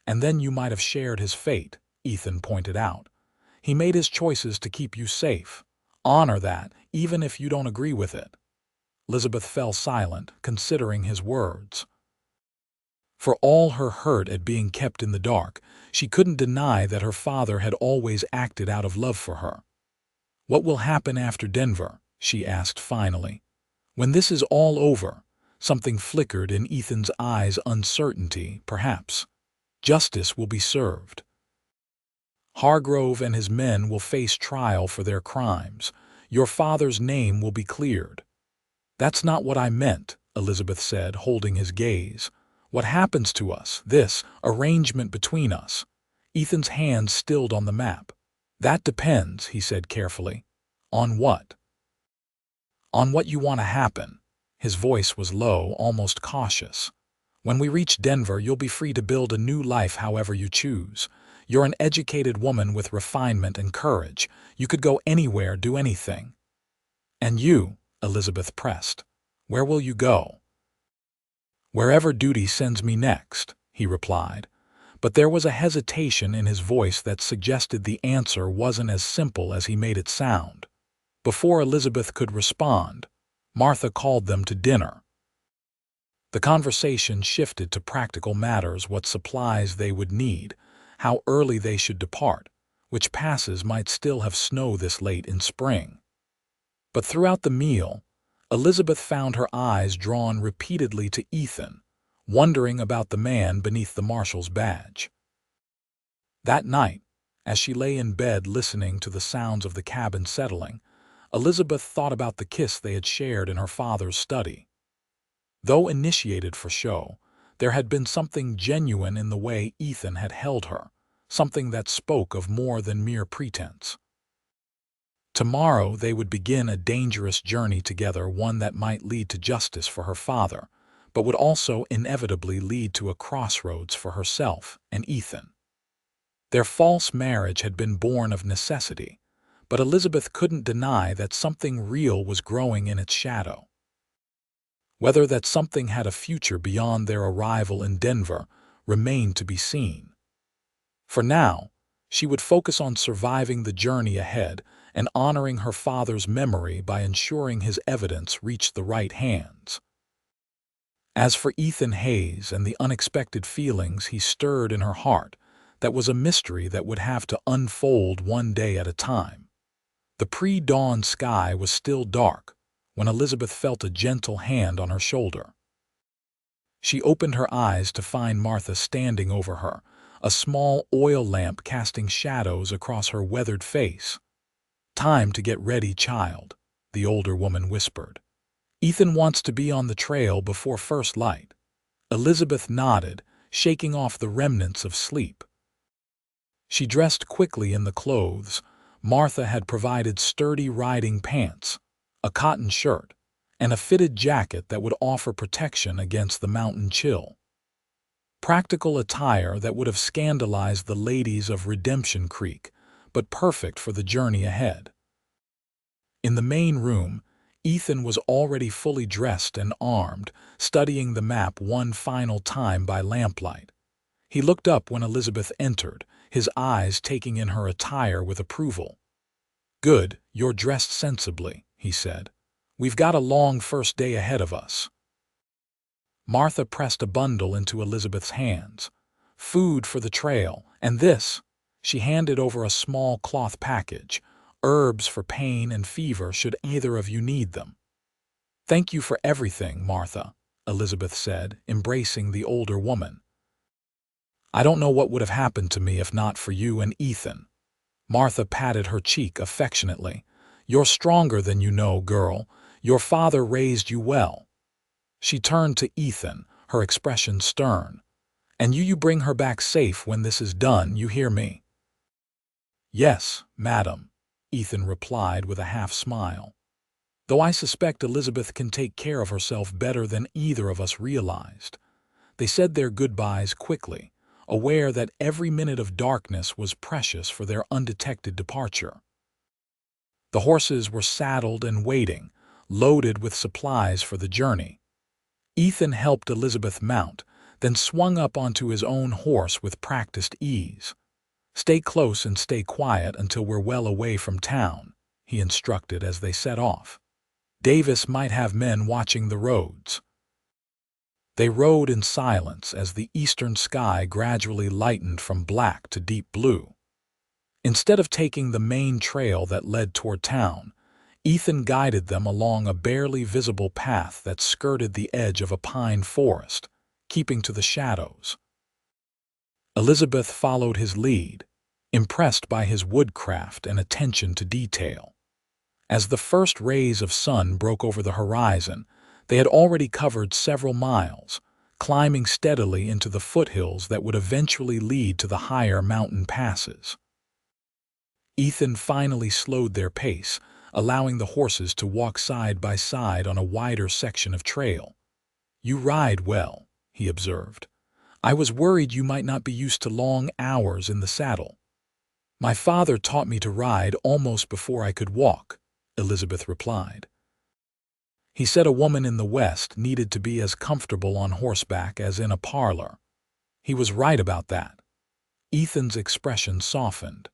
And then you might have shared his fate, Ethan pointed out. He made his choices to keep you safe. Honor that, even if you don't agree with it. Elizabeth fell silent, considering his words. For all her hurt at being kept in the dark, she couldn't deny that her father had always acted out of love for her. What will happen after Denver? She asked finally. When this is all over, something flickered in Ethan's eyes, uncertainty, perhaps. Justice will be served. Hargrove and his men will face trial for their crimes. Your father's name will be cleared. That's not what I meant, Elizabeth said, holding his gaze. What happens to us, this arrangement between us? Ethan's hands stilled on the map. That depends, he said carefully. On what? On what you want to happen. His voice was low, almost cautious. When we reach Denver, you'll be free to build a new life however you choose. You're an educated woman with refinement and courage. You could go anywhere, do anything. And you, Elizabeth pressed, where will you go? Wherever duty sends me next, he replied. But there was a hesitation in his voice that suggested the answer wasn't as simple as he made it sound. Before Elizabeth could respond, Martha called them to dinner. The conversation shifted to practical matters, what supplies they would need, how early they should depart, which passes might still have snow this late in spring. But throughout the meal, Elizabeth found her eyes drawn repeatedly to Ethan, wondering about the man beneath the marshal's badge. That night, as she lay in bed listening to the sounds of the cabin settling, Elizabeth thought about the kiss they had shared in her father's study. Though initiated for show, there had been something genuine in the way Ethan had held her, something that spoke of more than mere pretense. Tomorrow they would begin a dangerous journey together, one that might lead to justice for her father, but would also inevitably lead to a crossroads for herself and Ethan. Their false marriage had been born of necessity, but Elizabeth couldn't deny that something real was growing in its shadow. Whether that something had a future beyond their arrival in Denver remained to be seen. For now, she would focus on surviving the journey ahead and honoring her father's memory by ensuring his evidence reached the right hands. As for Ethan Hayes and the unexpected feelings he stirred in her heart, that was a mystery that would have to unfold one day at a time. The pre-dawn sky was still dark when Elizabeth felt a gentle hand on her shoulder. She opened her eyes to find Martha standing over her, a small oil lamp casting shadows across her weathered face. "Time to get ready, child," the older woman whispered. "Ethan wants to be on the trail before first light." Elizabeth nodded, shaking off the remnants of sleep. She dressed quickly in the clothes Martha had provided: sturdy riding pants, a cotton shirt, and a fitted jacket that would offer protection against the mountain chill. Practical attire that would have scandalized the ladies of Redemption Creek, but perfect for the journey ahead. In the main room, Ethan was already fully dressed and armed, studying the map one final time by lamplight. He looked up when Elizabeth entered, his eyes taking in her attire with approval. "Good, you're dressed sensibly," he said. "We've got a long first day ahead of us." Martha pressed a bundle into Elizabeth's hands. "Food for the trail, and this." She handed over a small cloth package. "Herbs for pain and fever should either of you need them." "Thank you for everything, Martha," Elizabeth said, embracing the older woman. "I don't know what would have happened to me if not for you and Ethan." Martha patted her cheek affectionately. "You're stronger than you know, girl. Your father raised you well." She turned to Ethan, her expression stern. "And you bring her back safe when this is done, you hear me?" "Yes, madam," Ethan replied with a half-smile. "Though I suspect Elizabeth can take care of herself better than either of us realized." They said their goodbyes quickly, aware that every minute of darkness was precious for their undetected departure. The horses were saddled and waiting, loaded with supplies for the journey. Ethan helped Elizabeth mount, then swung up onto his own horse with practiced ease. "Stay close and stay quiet until we're well away from town," he instructed as they set off. "Davis might have men watching the roads." They rode in silence as the eastern sky gradually lightened from black to deep blue. Instead of taking the main trail that led toward town, Ethan guided them along a barely visible path that skirted the edge of a pine forest, keeping to the shadows. Elizabeth followed his lead, impressed by his woodcraft and attention to detail. As the first rays of sun broke over the horizon, they had already covered several miles, climbing steadily into the foothills that would eventually lead to the higher mountain passes. Ethan finally slowed their pace, allowing the horses to walk side by side on a wider section of trail. "You ride well," he observed. "I was worried you might not be used to long hours in the saddle." "My father taught me to ride almost before I could walk," Elizabeth replied. "He said a woman in the West needed to be as comfortable on horseback as in a parlor." He was right about that. Ethan's expression softened.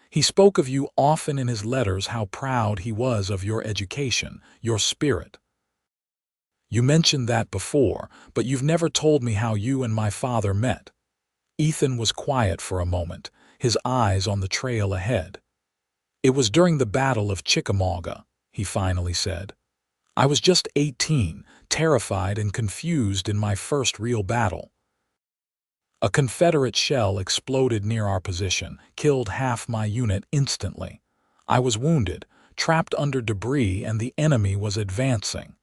"He spoke of you often in his letters, how proud he was of your education, your spirit." "You mentioned that before, but you've never told me how you and my father met." Ethan was quiet for a moment, his eyes on the trail ahead. "It was during the Battle of Chickamauga," he finally said. "I was just 18, terrified and confused in my first real battle. A Confederate shell exploded near our position, killed half my unit instantly. I was wounded, trapped under debris, and the enemy was advancing.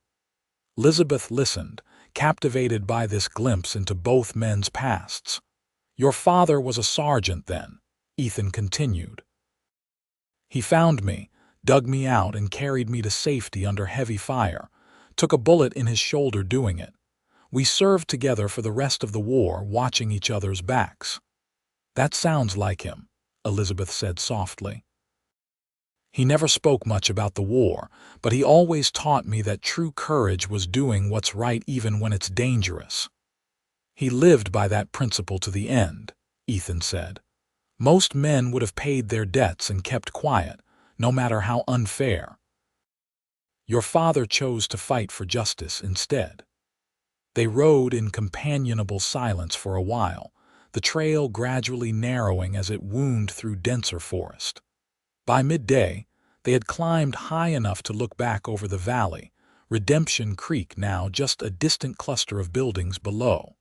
Elizabeth listened, captivated by this glimpse into both men's pasts. "Your father was a sergeant then," Ethan continued. "He found me, dug me out, and carried me to safety under heavy fire. Took a bullet in his shoulder doing it. We served together for the rest of the war, watching each other's backs." "That sounds like him," Elizabeth said softly. "He never spoke much about the war, but he always taught me that true courage was doing what's right even when it's dangerous." "He lived by that principle to the end," Ethan said. "Most men would have paid their debts and kept quiet, no matter how unfair. Your father chose to fight for justice instead." They rode in companionable silence for a while, the trail gradually narrowing as it wound through denser forest. By midday, they had climbed high enough to look back over the valley, Redemption Creek now just a distant cluster of buildings below.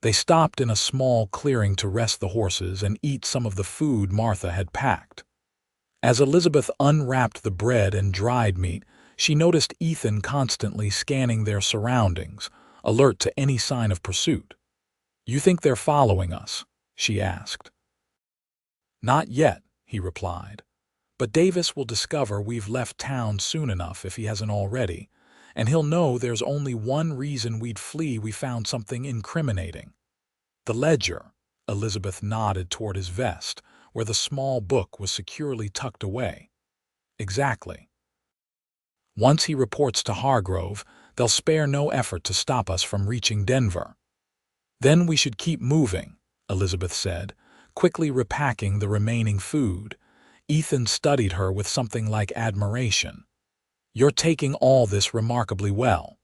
They stopped in a small clearing to rest the horses and eat some of the food Martha had packed. As Elizabeth unwrapped the bread and dried meat, she noticed Ethan constantly scanning their surroundings, alert to any sign of pursuit. "You think they're following us?" she asked. "Not yet," he replied. "But Davis will discover we've left town soon enough if he hasn't already, and he'll know there's only one reason we'd flee. We found something incriminating." "The ledger," Elizabeth nodded toward his vest, where the small book was securely tucked away. "Exactly. Once he reports to Hargrove, they'll spare no effort to stop us from reaching Denver." "Then we should keep moving," Elizabeth said, quickly repacking the remaining food. Ethan studied her with something like admiration. "You're taking all this remarkably well."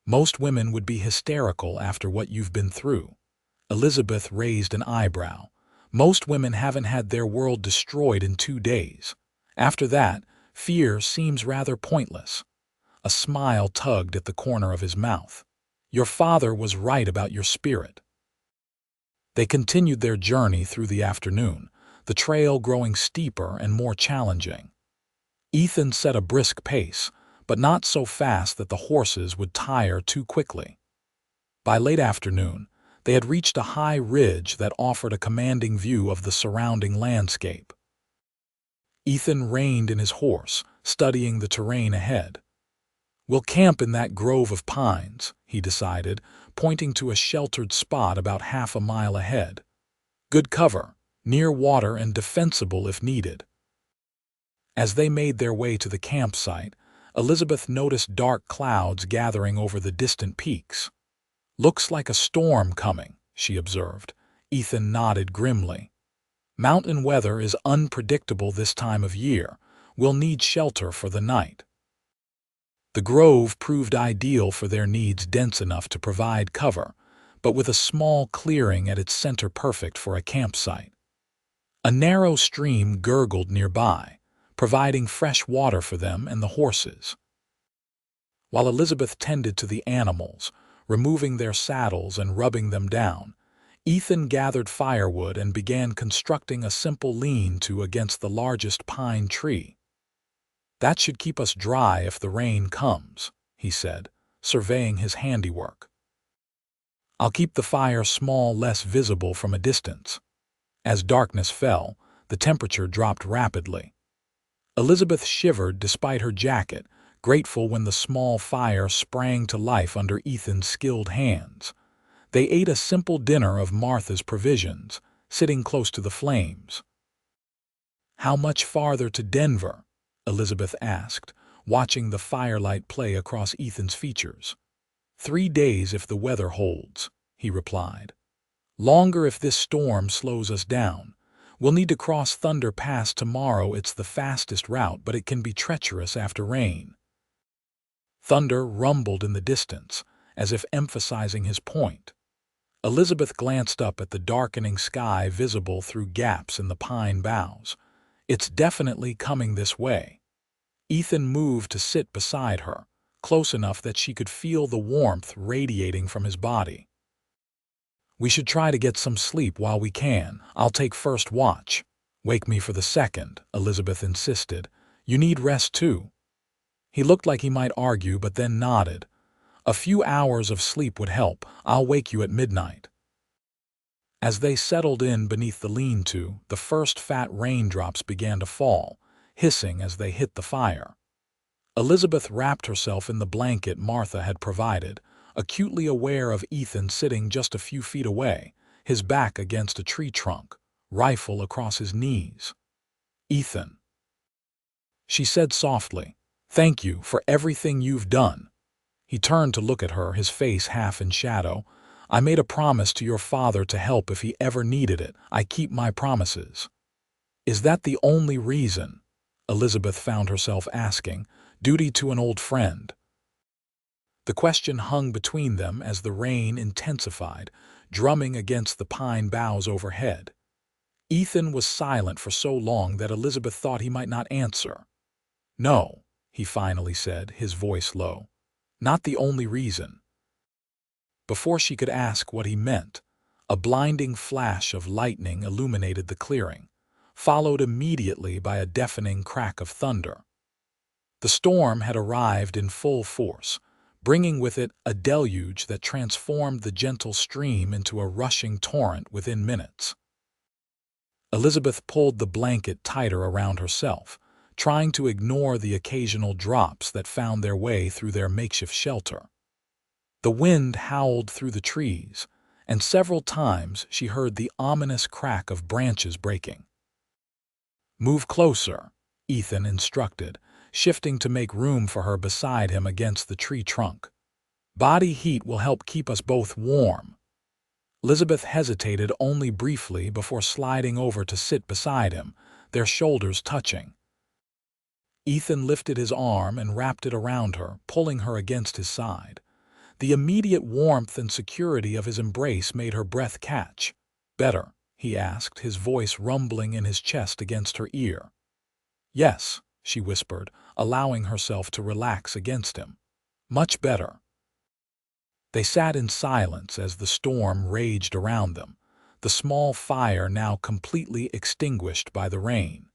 "Most women would be hysterical after what you've been through." Elizabeth raised an eyebrow. "Most women haven't had their world destroyed in 2 days. After that, fear seems rather pointless." A smile tugged at the corner of his mouth. "Your father was right about your spirit." They continued their journey through the afternoon, the trail growing steeper and more challenging. Ethan set a brisk pace, but not so fast that the horses would tire too quickly. By late afternoon, they had reached a high ridge that offered a commanding view of the surrounding landscape. Ethan reined in his horse, studying the terrain ahead. "We'll camp in that grove of pines," he decided, pointing to a sheltered spot about half a mile ahead. "Good cover, near water and defensible if needed." As they made their way to the campsite, Elizabeth noticed dark clouds gathering over the distant peaks. "Looks like a storm coming," she observed. Ethan nodded grimly. "Mountain weather is unpredictable this time of year. We'll need shelter for the night." The grove proved ideal for their needs, dense enough to provide cover, but with a small clearing at its center perfect for a campsite. A narrow stream gurgled nearby, providing fresh water for them and the horses. While Elizabeth tended to the animals, removing their saddles and rubbing them down, Ethan gathered firewood and began constructing a simple lean-to against the largest pine tree. "That should keep us dry if the rain comes," he said, surveying his handiwork. "I'll keep the fire small, less visible from a distance." As darkness fell, the temperature dropped rapidly. Elizabeth shivered despite her jacket, grateful when the small fire sprang to life under Ethan's skilled hands. They ate a simple dinner of Martha's provisions, sitting close to the flames. "How much farther to Denver?" Elizabeth asked, watching the firelight play across Ethan's features. 3 days if the weather holds," he replied. "Longer if this storm slows us down. We'll need to cross Thunder Pass tomorrow. It's the fastest route, but it can be treacherous after rain." Thunder rumbled in the distance, as if emphasizing his point. Elizabeth glanced up at the darkening sky visible through gaps in the pine boughs. "It's definitely coming this way." Ethan moved to sit beside her, close enough that she could feel the warmth radiating from his body. "We should try to get some sleep while we can. I'll take first watch." Wake me for the second, Elizabeth insisted. You need rest too. He looked like he might argue, but then nodded. A few hours of sleep would help. I'll wake you at midnight. As they settled in beneath the lean-to, the first fat raindrops began to fall, hissing as they hit the fire. Elizabeth wrapped herself in the blanket Martha had provided, acutely aware of Ethan sitting just a few feet away, his back against a tree trunk, rifle across his knees. "Ethan," she said softly, "thank you for everything you've done." He turned to look at her, his face half in shadow. "I made a promise to your father to help if he ever needed it. I keep my promises." "Is that the only reason?" Elizabeth found herself asking. Duty to an old friend. The question hung between them as the rain intensified, drumming against the pine boughs overhead. Ethan was silent for so long that Elizabeth thought he might not answer. "No," he finally said, his voice low. "Not the only reason." Before she could ask what he meant, a blinding flash of lightning illuminated the clearing, followed immediately by a deafening crack of thunder. The storm had arrived in full force, bringing with it a deluge that transformed the gentle stream into a rushing torrent within minutes. Elizabeth pulled the blanket tighter around herself, trying to ignore the occasional drops that found their way through their makeshift shelter. The wind howled through the trees, and several times she heard the ominous crack of branches breaking. "Move closer," Ethan instructed, shifting to make room for her beside him against the tree trunk. "Body heat will help keep us both warm." Elizabeth hesitated only briefly before sliding over to sit beside him, their shoulders touching. Ethan lifted his arm and wrapped it around her, pulling her against his side. The immediate warmth and security of his embrace made her breath catch. "Better?" he asked, his voice rumbling in his chest against her ear. "Yes," she whispered, allowing herself to relax against him. "Much better." They sat in silence as the storm raged around them, the small fire now completely extinguished by the rain.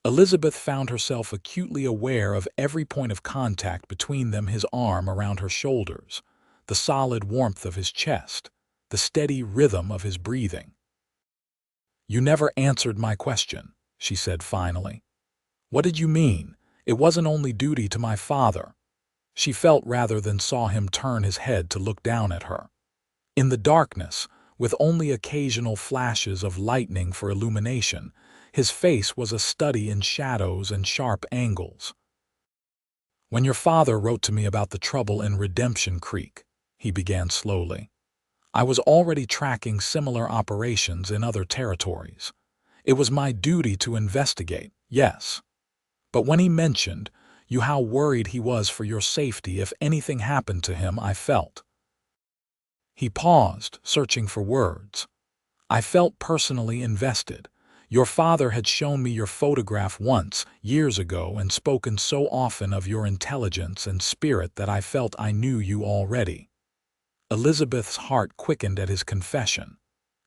Elizabeth found herself acutely aware of every point of contact between them, his arm around her shoulders, the solid warmth of his chest, the steady rhythm of his breathing. "You never answered my question," she said finally. "What did you mean? It wasn't only duty to my father." She felt rather than saw him turn his head to look down at her. In the darkness, with only occasional flashes of lightning for illumination, his face was a study in shadows and sharp angles. "When your father wrote to me about the trouble in Redemption Creek," he began slowly, "I was already tracking similar operations in other territories. It was my duty to investigate, yes. But when he mentioned you how worried he was for your safety if anything happened to him, I felt." He paused, searching for words. "I felt personally invested. Your father had shown me your photograph once, years ago, and spoken so often of your intelligence and spirit that I felt I knew you already." Elizabeth's heart quickened at his confession.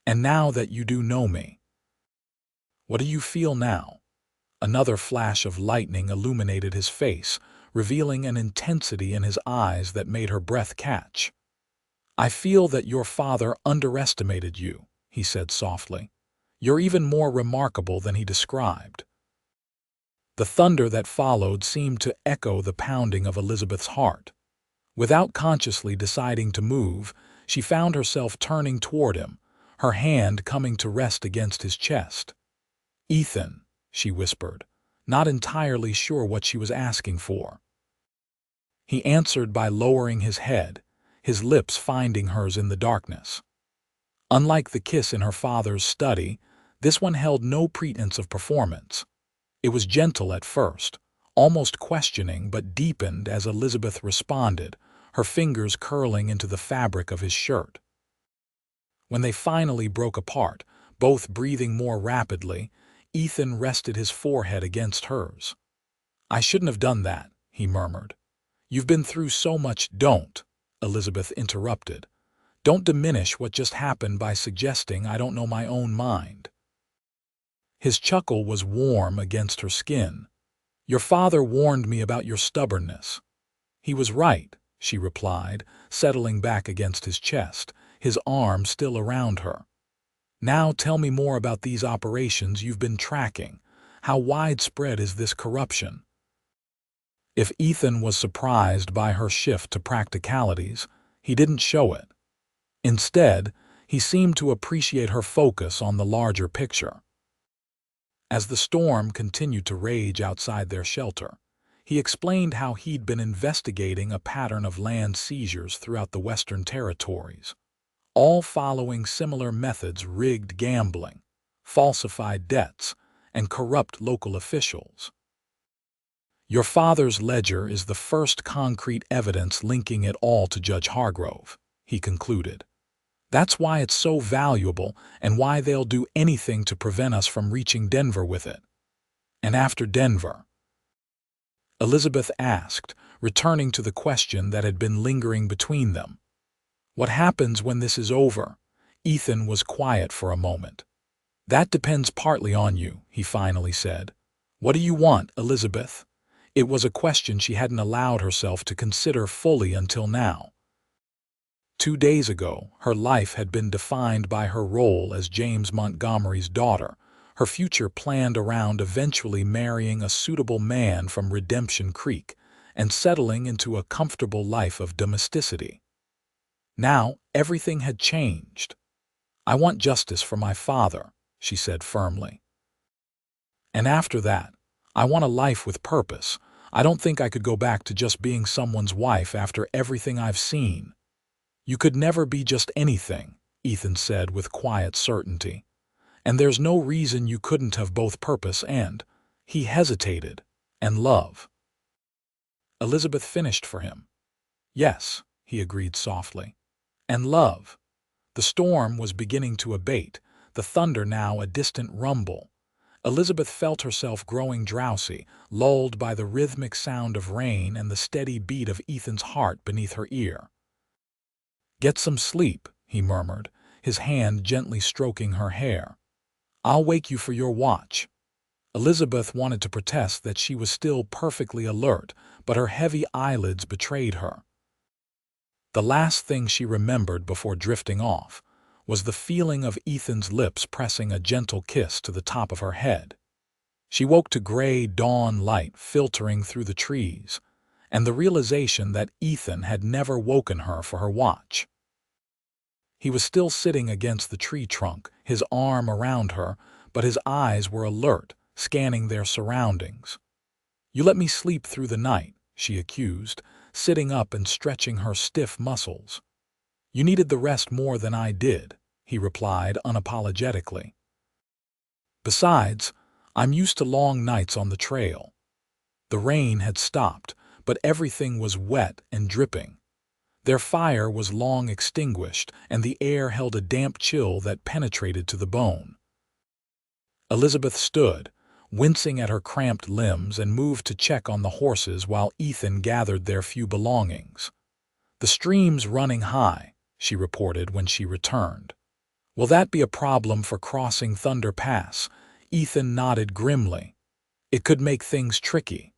"And now that you do know me, what do you feel now?" Another flash of lightning illuminated his face, revealing an intensity in his eyes that made her breath catch. "I feel that your father underestimated you," he said softly. "You're even more remarkable than he described." The thunder that followed seemed to echo the pounding of Elizabeth's heart. Without consciously deciding to move, she found herself turning toward him, her hand coming to rest against his chest. "Ethan," she whispered, not entirely sure what she was asking for. He answered by lowering his head, his lips finding hers in the darkness. Unlike the kiss in her father's study, this one held no pretense of performance. It was gentle at first, almost questioning, but deepened as Elizabeth responded, her fingers curling into the fabric of his shirt. When they finally broke apart, both breathing more rapidly, Ethan rested his forehead against hers. "I shouldn't have done that," he murmured. "You've been through so much." "Don't," Elizabeth interrupted. "Don't diminish what just happened by suggesting I don't know my own mind." His chuckle was warm against her skin. "Your father warned me about your stubbornness." "He was right," she replied, settling back against his chest, his arm still around her. "Now tell me more about these operations you've been tracking. How widespread is this corruption?" If Ethan was surprised by her shift to practicalities, he didn't show it. Instead, he seemed to appreciate her focus on the larger picture. As the storm continued to rage outside their shelter, he explained how he'd been investigating a pattern of land seizures throughout the Western Territories, all following similar methods: rigged gambling, falsified debts, and corrupt local officials. "Your father's ledger is the first concrete evidence linking it all to Judge Hargrove," he concluded. "That's why it's so valuable and why they'll do anything to prevent us from reaching Denver with it." "And after Denver?" Elizabeth asked, returning to the question that had been lingering between them. "What happens when this is over?" Ethan was quiet for a moment. "That depends partly on you," he finally said. "What do you want, Elizabeth?" It was a question she hadn't allowed herself to consider fully until now. 2 days ago, her life had been defined by her role as James Montgomery's daughter, her future planned around eventually marrying a suitable man from Redemption Creek and settling into a comfortable life of domesticity. Now, everything had changed. "I want justice for my father," she said firmly. "And after that, I want a life with purpose. I don't think I could go back to just being someone's wife after everything I've seen." "You could never be just anything," Ethan said with quiet certainty. "And there's no reason you couldn't have both purpose and," he hesitated, "and love." Elizabeth finished for him. "Yes," he agreed softly. "And love." The storm was beginning to abate, the thunder now a distant rumble. Elizabeth felt herself growing drowsy, lulled by the rhythmic sound of rain and the steady beat of Ethan's heart beneath her ear. "Get some sleep," he murmured, his hand gently stroking her hair. "I'll wake you for your watch." Elizabeth wanted to protest that she was still perfectly alert, but her heavy eyelids betrayed her. The last thing she remembered before drifting off was the feeling of Ethan's lips pressing a gentle kiss to the top of her head. She woke to gray dawn light filtering through the trees, and the realization that Ethan had never woken her for her watch. He was still sitting against the tree trunk, his arm around her, but his eyes were alert, scanning their surroundings. "You let me sleep through the night," she accused, sitting up and stretching her stiff muscles. "You needed the rest more than I did," he replied unapologetically. "Besides, I'm used to long nights on the trail." The rain had stopped, but everything was wet and dripping. Their fire was long extinguished, and the air held a damp chill that penetrated to the bone. Elizabeth stood, wincing at her cramped limbs, and moved to check on the horses while Ethan gathered their few belongings. "The stream's running high," she reported when she returned. "Will that be a problem for crossing Thunder Pass?" Ethan nodded grimly. "It could make things tricky."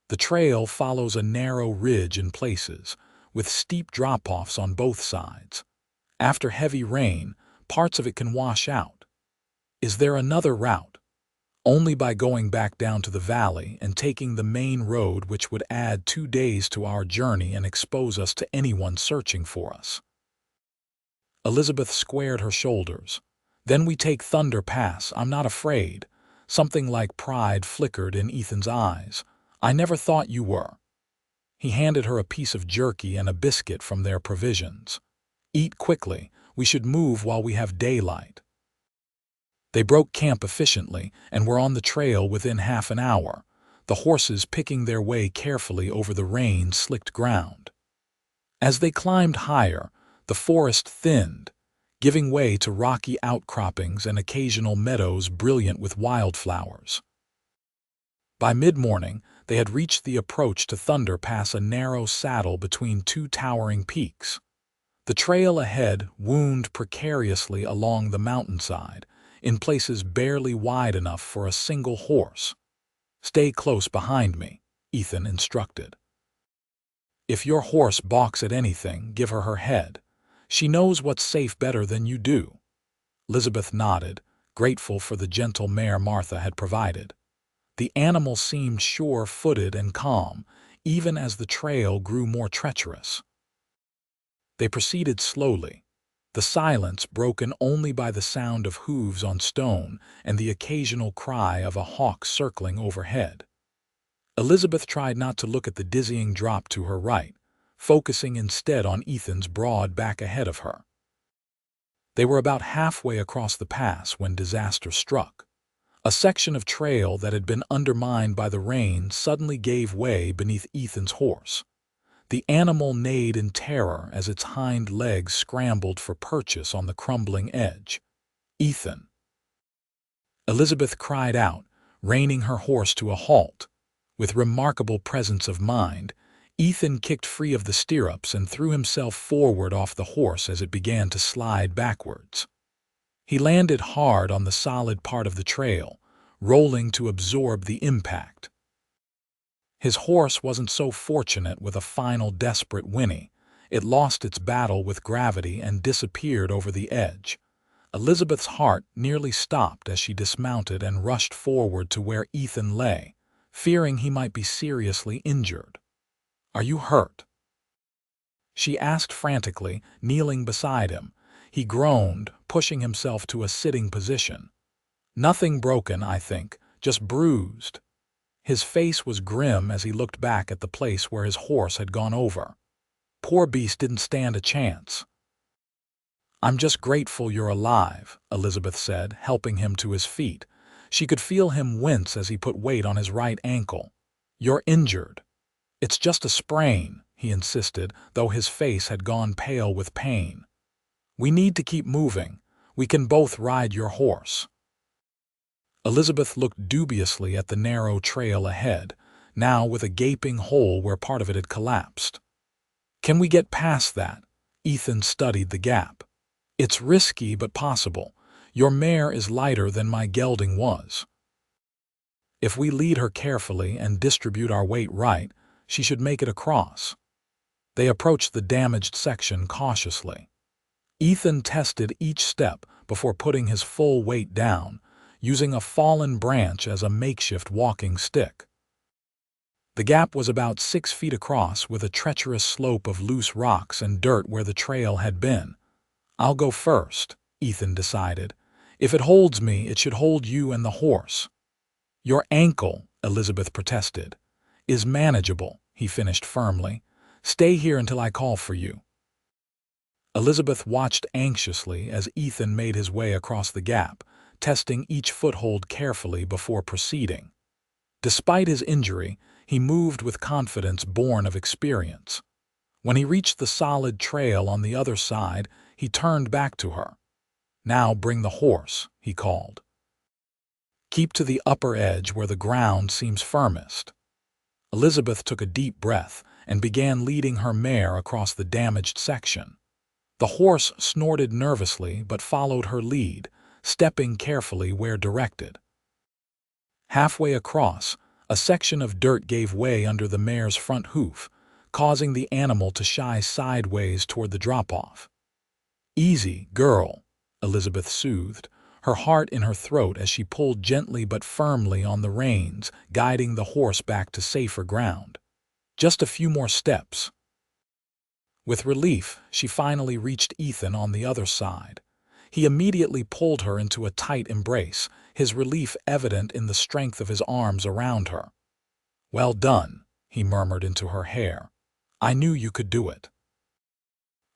The trail follows a narrow ridge in places, with steep drop-offs on both sides. After heavy rain, parts of it can wash out. "Is there another route?" "Only by going back down to the valley and taking the main road, which would add 2 days to our journey and expose us to anyone searching for us." Elizabeth squared her shoulders. "Then we take Thunder Pass. I'm not afraid." Something like pride flickered in Ethan's eyes. "I never thought you were." He handed her a piece of jerky and a biscuit from their provisions. "Eat quickly. We should move while we have daylight." They broke camp efficiently and were on the trail within half an hour, the horses picking their way carefully over the rain-slicked ground. As they climbed higher, the forest thinned, giving way to rocky outcroppings and occasional meadows brilliant with wildflowers. By mid-morning, they had reached the approach to Thunder Pass, a narrow saddle between two towering peaks. The trail ahead wound precariously along the mountainside, in places barely wide enough for a single horse. "Stay close behind me," Ethan instructed. "If your horse balks at anything, give her her head. She knows what's safe better than you do." Elizabeth nodded, grateful for the gentle mare Martha had provided. The animal seemed sure-footed and calm, even as the trail grew more treacherous. They proceeded slowly, the silence broken only by the sound of hooves on stone and the occasional cry of a hawk circling overhead. Elizabeth tried not to look at the dizzying drop to her right, focusing instead on Ethan's broad back ahead of her. They were about halfway across the pass when disaster struck. A section of trail that had been undermined by the rain suddenly gave way beneath Ethan's horse. The animal neighed in terror as its hind legs scrambled for purchase on the crumbling edge. "Ethan!" Elizabeth cried out, reining her horse to a halt. With remarkable presence of mind, Ethan kicked free of the stirrups and threw himself forward off the horse as it began to slide backwards. He landed hard on the solid part of the trail, rolling to absorb the impact. His horse wasn't so fortunate with a final desperate whinny. It lost its battle with gravity and disappeared over the edge. Elizabeth's heart nearly stopped as she dismounted and rushed forward to where Ethan lay, fearing he might be seriously injured. "Are you hurt?" she asked frantically, kneeling beside him. He groaned, pushing himself to a sitting position. "Nothing broken, I think, just bruised." His face was grim as he looked back at the place where his horse had gone over. "Poor beast didn't stand a chance." "I'm just grateful you're alive," Elizabeth said, helping him to his feet. She could feel him wince as he put weight on his right ankle. "You're injured." "It's just a sprain," he insisted, though his face had gone pale with pain. "We need to keep moving. We can both ride your horse." Elizabeth looked dubiously at the narrow trail ahead, now with a gaping hole where part of it had collapsed. "Can we get past that?" Ethan studied the gap. "It's risky but possible. Your mare is lighter than my gelding was. If we lead her carefully and distribute our weight right, she should make it across." They approached the damaged section cautiously. Ethan tested each step before putting his full weight down, using a fallen branch as a makeshift walking stick. The gap was about 6 feet across with a treacherous slope of loose rocks and dirt where the trail had been. "I'll go first," Ethan decided. "If it holds me, it should hold you and the horse." "Your ankle," Elizabeth protested, "is manageable," he finished firmly. "Stay here until I call for you." Elizabeth watched anxiously as Ethan made his way across the gap, testing each foothold carefully before proceeding. Despite his injury, he moved with confidence born of experience. When he reached the solid trail on the other side, he turned back to her. "Now bring the horse," he called. "Keep to the upper edge where the ground seems firmest." Elizabeth took a deep breath and began leading her mare across the damaged section. The horse snorted nervously but followed her lead, stepping carefully where directed. Halfway across, a section of dirt gave way under the mare's front hoof, causing the animal to shy sideways toward the drop-off. "Easy, girl," Elizabeth soothed, her heart in her throat as she pulled gently but firmly on the reins, guiding the horse back to safer ground. "Just a few more steps." With relief, she finally reached Ethan on the other side. He immediately pulled her into a tight embrace, his relief evident in the strength of his arms around her. "Well done," he murmured into her hair. "I knew you could do it."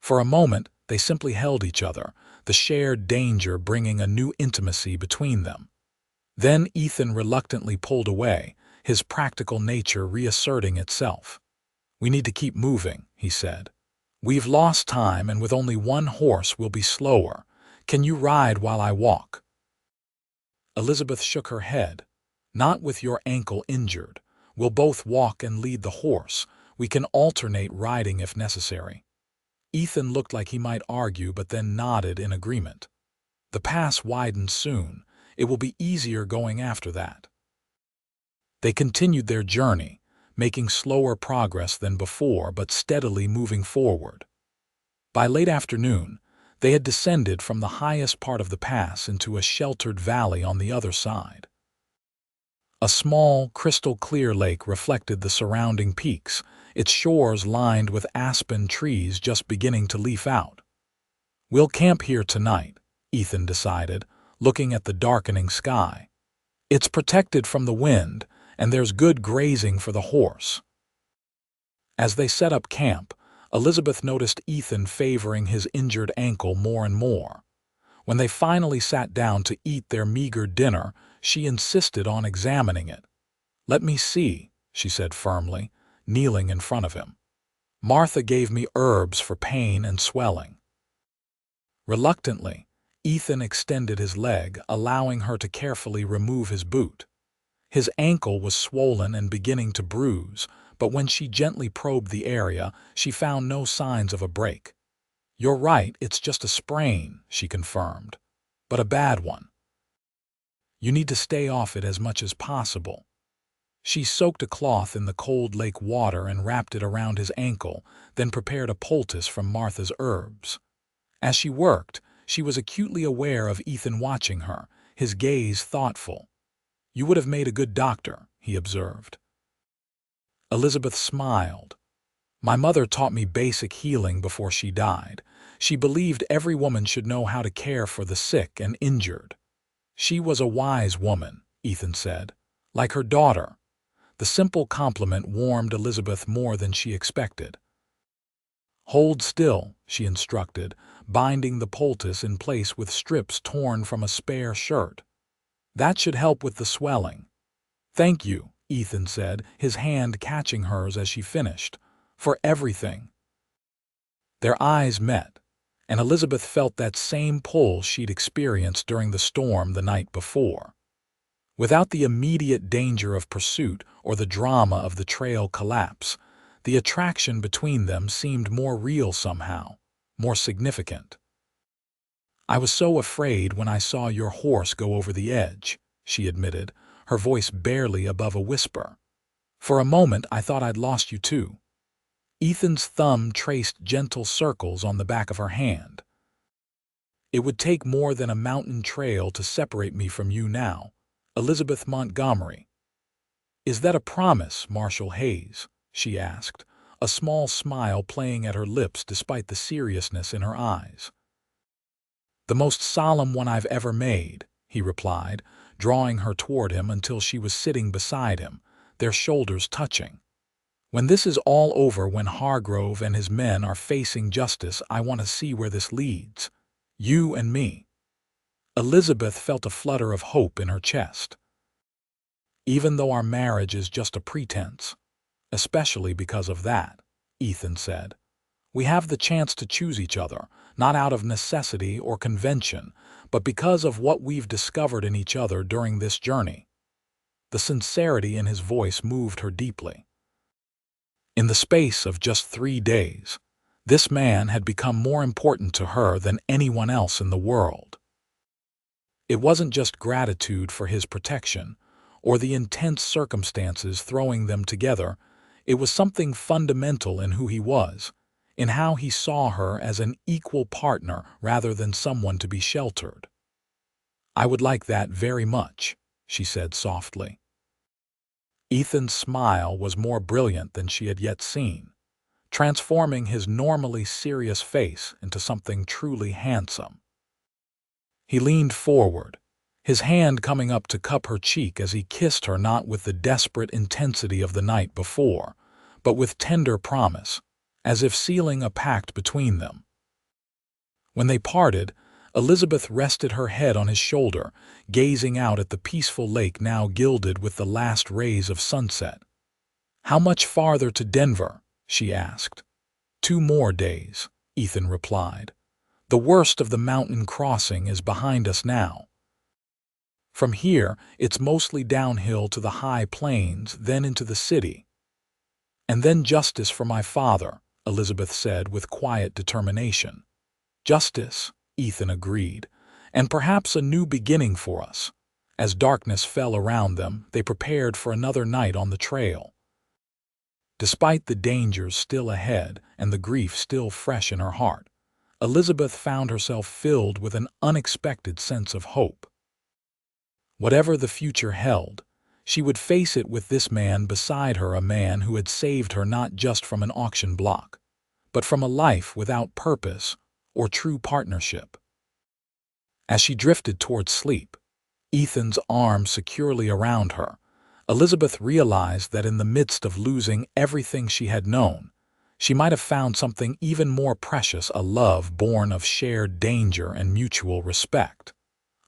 For a moment, they simply held each other, the shared danger bringing a new intimacy between them. Then Ethan reluctantly pulled away, his practical nature reasserting itself. "We need to keep moving," he said. "We've lost time, and with only one horse we'll be slower. Can you ride while I walk?" Elizabeth shook her head. "Not with your ankle injured. We'll both walk and lead the horse. We can alternate riding if necessary." Ethan looked like he might argue but then nodded in agreement. The pass widens soon. It will be easier going after that. They continued their journey, making slower progress than before but steadily moving forward. By late afternoon, they had descended from the highest part of the pass into a sheltered valley on the other side. A small, crystal-clear lake reflected the surrounding peaks, its shores lined with aspen trees just beginning to leaf out. "We'll camp here tonight," Ethan decided, looking at the darkening sky. "It's protected from the wind, and there's good grazing for the horse." As they set up camp, Elizabeth noticed Ethan favoring his injured ankle more and more. When they finally sat down to eat their meager dinner, she insisted on examining it. "Let me see," she said firmly, kneeling in front of him. "Martha gave me herbs for pain and swelling." Reluctantly, Ethan extended his leg, allowing her to carefully remove his boot. His ankle was swollen and beginning to bruise, but when she gently probed the area, she found no signs of a break. "You're right, it's just a sprain," she confirmed, "but a bad one. You need to stay off it as much as possible." She soaked a cloth in the cold lake water and wrapped it around his ankle, then prepared a poultice from Martha's herbs. As she worked, she was acutely aware of Ethan watching her, his gaze thoughtful. "You would have made a good doctor," he observed. Elizabeth smiled. "My mother taught me basic healing before she died. She believed every woman should know how to care for the sick and injured." "She was a wise woman," Ethan said, "like her daughter." The simple compliment warmed Elizabeth more than she expected. "Hold still," she instructed, binding the poultice in place with strips torn from a spare shirt. "That should help with the swelling." "Thank you," Ethan said, his hand catching hers as she finished, "for everything." Their eyes met, and Elizabeth felt that same pull she'd experienced during the storm the night before. Without the immediate danger of pursuit or the drama of the trail collapse, the attraction between them seemed more real somehow, more significant. "I was so afraid when I saw your horse go over the edge," she admitted, her voice barely above a whisper. "For a moment I thought I'd lost you too." Ethan's thumb traced gentle circles on the back of her hand. "It would take more than a mountain trail to separate me from you now, Elizabeth Montgomery." "Is that a promise, Marshal Hayes?" she asked, a small smile playing at her lips despite the seriousness in her eyes. "The most solemn one I've ever made," he replied, drawing her toward him until she was sitting beside him, their shoulders touching. "When this is all over, when Hargrove and his men are facing justice, I want to see where this leads. You and me." Elizabeth felt a flutter of hope in her chest. "Even though our marriage is just a pretense." "Especially because of that," Ethan said. "We have the chance to choose each other, not out of necessity or convention, but because of what we've discovered in each other during this journey." The sincerity in his voice moved her deeply. In the space of just 3 days, this man had become more important to her than anyone else in the world. It wasn't just gratitude for his protection, or the intense circumstances throwing them together. It was something fundamental in who he was, in how he saw her as an equal partner rather than someone to be sheltered. "I would like that very much," she said softly. Ethan's smile was more brilliant than she had yet seen, transforming his normally serious face into something truly handsome. He leaned forward, his hand coming up to cup her cheek as he kissed her, not with the desperate intensity of the night before, but with tender promise, as if sealing a pact between them. When they parted, Elizabeth rested her head on his shoulder, gazing out at the peaceful lake now gilded with the last rays of sunset. "How much farther to Denver?" she asked. 2 more days, Ethan replied. "The worst of the mountain crossing is behind us now. From here, it's mostly downhill to the high plains, then into the city." "And then justice for my father," Elizabeth said with quiet determination. "Justice," Ethan agreed, and perhaps a new beginning for us. As darkness fell around them, they prepared for another night on the trail. Despite the dangers still ahead and the grief still fresh in her heart, Elizabeth found herself filled with an unexpected sense of hope. Whatever the future held, she would face it with this man beside her, a man who had saved her not just from an auction block, but from a life without purpose or true partnership. As she drifted towards sleep, Ethan's arm securely around her, Elizabeth realized that in the midst of losing everything she had known, she might have found something even more precious, a love born of shared danger and mutual respect,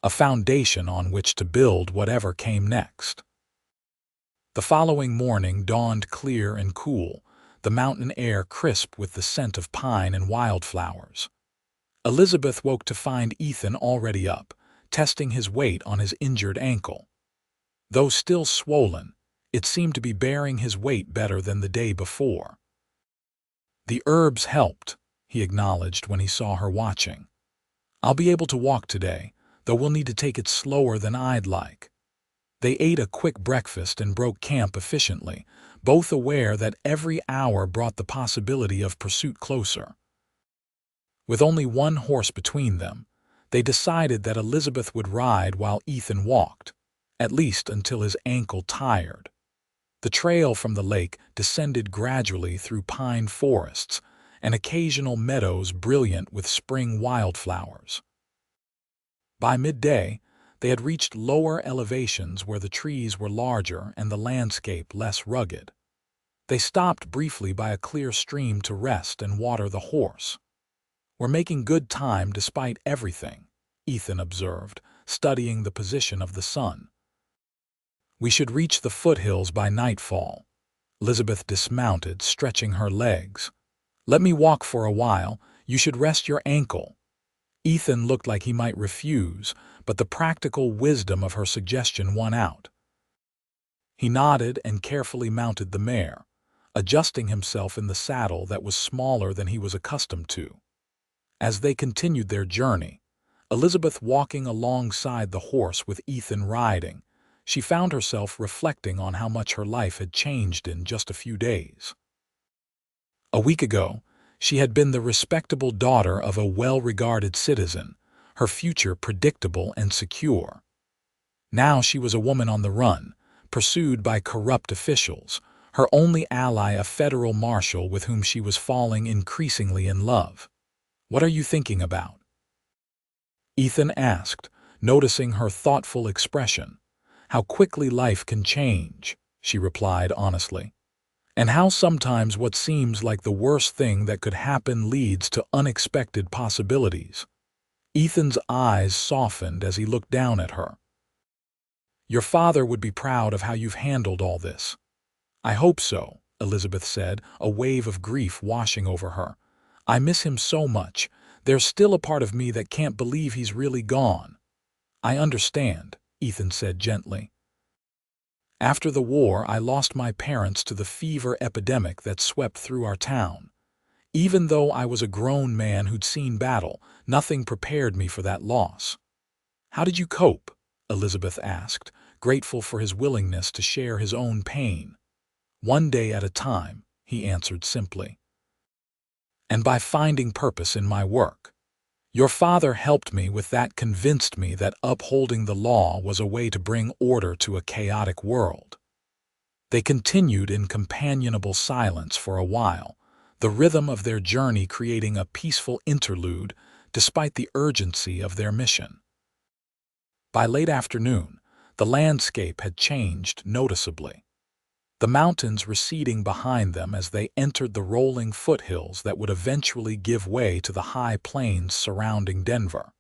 a foundation on which to build whatever came next. The following morning dawned clear and cool, the mountain air crisp with the scent of pine and wildflowers. Elizabeth woke to find Ethan already up, testing his weight on his injured ankle. Though still swollen, it seemed to be bearing his weight better than the day before. "The herbs helped," he acknowledged when he saw her watching. "I'll be able to walk today, though we'll need to take it slower than I'd like." They ate a quick breakfast and broke camp efficiently, both aware that every hour brought the possibility of pursuit closer. With only one horse between them, they decided that Elizabeth would ride while Ethan walked, at least until his ankle tired. The trail from the lake descended gradually through pine forests and occasional meadows brilliant with spring wildflowers. By midday, they had reached lower elevations where the trees were larger and the landscape less rugged. They stopped briefly by a clear stream to rest and water the horse. "We're making good time despite everything," Ethan observed, studying the position of the sun. "We should reach the foothills by nightfall." Elizabeth dismounted, stretching her legs. "Let me walk for a while. You should rest your ankle." Ethan looked like he might refuse, but the practical wisdom of her suggestion won out. He nodded and carefully mounted the mare, adjusting himself in the saddle that was smaller than he was accustomed to. As they continued their journey, Elizabeth walking alongside the horse with Ethan riding, she found herself reflecting on how much her life had changed in just a few days. A week ago, she had been the respectable daughter of a well-regarded citizen, her future predictable and secure. Now she was a woman on the run, pursued by corrupt officials, her only ally a federal marshal with whom she was falling increasingly in love. "What are you thinking about?" Ethan asked, noticing her thoughtful expression. "How quickly life can change," she replied honestly, "and how sometimes what seems like the worst thing that could happen leads to unexpected possibilities." Ethan's eyes softened as he looked down at her. "Your father would be proud of how you've handled all this." "I hope so," Elizabeth said, a wave of grief washing over her. "I miss him so much. There's still a part of me that can't believe he's really gone." "I understand," Ethan said gently. "After the war, I lost my parents to the fever epidemic that swept through our town. Even though I was a grown man who'd seen battle, nothing prepared me for that loss." "How did you cope?" Elizabeth asked, grateful for his willingness to share his own pain. "One day at a time," he answered simply. "And by finding purpose in my work. Your father helped me with that, convinced me that upholding the law was a way to bring order to a chaotic world." They continued in companionable silence for a while, the rhythm of their journey creating a peaceful interlude despite the urgency of their mission. By late afternoon, the landscape had changed noticeably, the mountains receding behind them as they entered the rolling foothills that would eventually give way to the high plains surrounding Denver.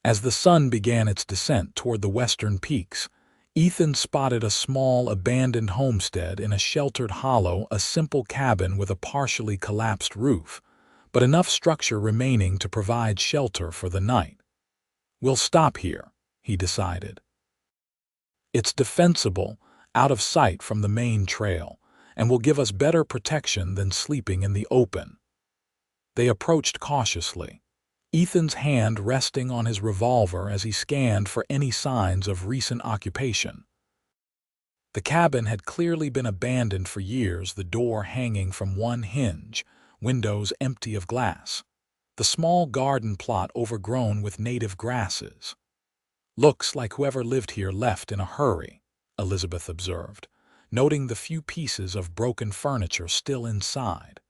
As the sun began its descent toward the western peaks, Ethan spotted a small abandoned homestead in a sheltered hollow, a simple cabin with a partially collapsed roof, but enough structure remaining to provide shelter for the night. "We'll stop here," he decided. "It's defensible, out of sight from the main trail, and will give us better protection than sleeping in the open." They approached cautiously, Ethan's hand resting on his revolver as he scanned for any signs of recent occupation. The cabin had clearly been abandoned for years, the door hanging from one hinge, windows empty of glass. The small garden plot overgrown with native grasses. "Looks like whoever lived here left in a hurry," Elizabeth observed, noting the few pieces of broken furniture still inside.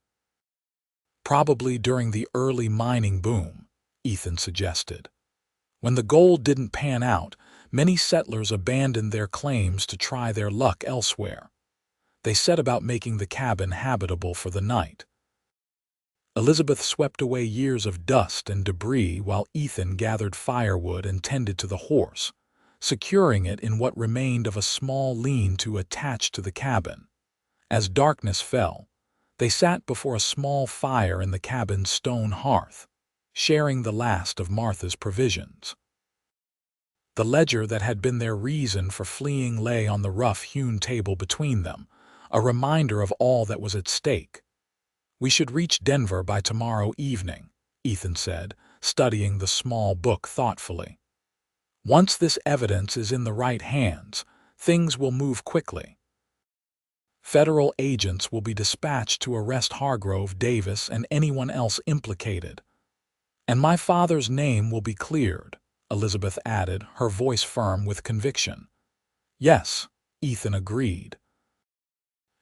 "Probably during the early mining boom," Ethan suggested. "When the gold didn't pan out, many settlers abandoned their claims to try their luck elsewhere. They set about making the cabin habitable for the night." Elizabeth swept away years of dust and debris while Ethan gathered firewood and tended to the horse, securing it in what remained of a small lean-to attached to the cabin. As darkness fell, they sat before a small fire in the cabin's stone hearth, sharing the last of Martha's provisions. The ledger that had been their reason for fleeing lay on the rough-hewn table between them, a reminder of all that was at stake. "We should reach Denver by tomorrow evening," Ethan said, studying the small book thoughtfully. "Once this evidence is in the right hands, things will move quickly. Federal agents will be dispatched to arrest Hargrove, Davis, and anyone else implicated. And my father's name will be cleared," Elizabeth added, her voice firm with conviction. "Yes," Ethan agreed.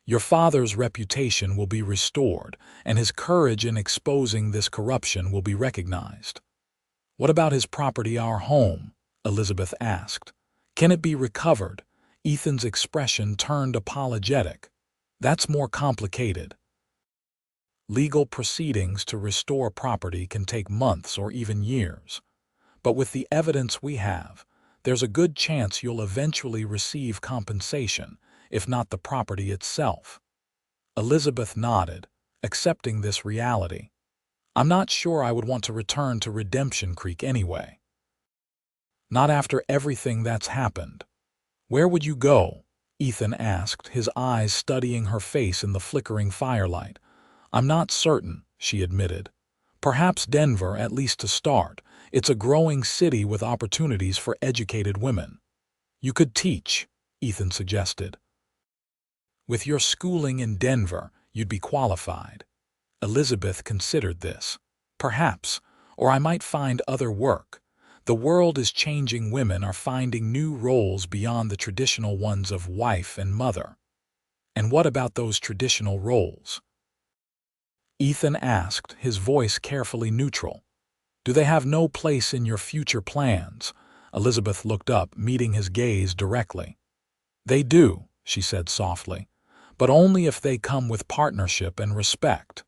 "Your father's reputation will be restored, and his courage in exposing this corruption will be recognized." "What about his property, our home?" Elizabeth asked. "Can it be recovered?" Ethan's expression turned apologetic. "That's more complicated. Legal proceedings to restore property can take months or even years. But with the evidence we have, there's a good chance you'll eventually receive compensation, if not the property itself." Elizabeth nodded, accepting this reality. "I'm not sure I would want to return to Redemption Creek anyway. Not after everything that's happened." "Where would you go?" Ethan asked, his eyes studying her face in the flickering firelight. "I'm not certain," she admitted. "Perhaps Denver, at least to start. It's a growing city with opportunities for educated women." "You could teach," Ethan suggested. "With your schooling in Denver, you'd be qualified." Elizabeth considered this. "Perhaps, or I might find other work. The world is changing, women are finding new roles beyond the traditional ones of wife and mother." "And what about those traditional roles?" Ethan asked, his voice carefully neutral. "Do they have no place in your future plans?" Elizabeth looked up, meeting his gaze directly. "They do," she said softly, "but only if they come with partnership and respect.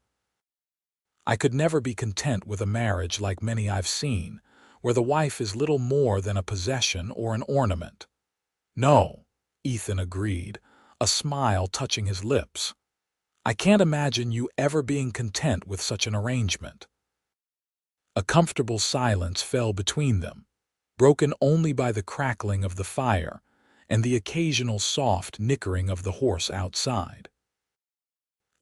I could never be content with a marriage like many I've seen, where the wife is little more than a possession or an ornament." "No," Ethan agreed, a smile touching his lips. "I can't imagine you ever being content with such an arrangement." A comfortable silence fell between them, broken only by the crackling of the fire and the occasional soft nickering of the horse outside.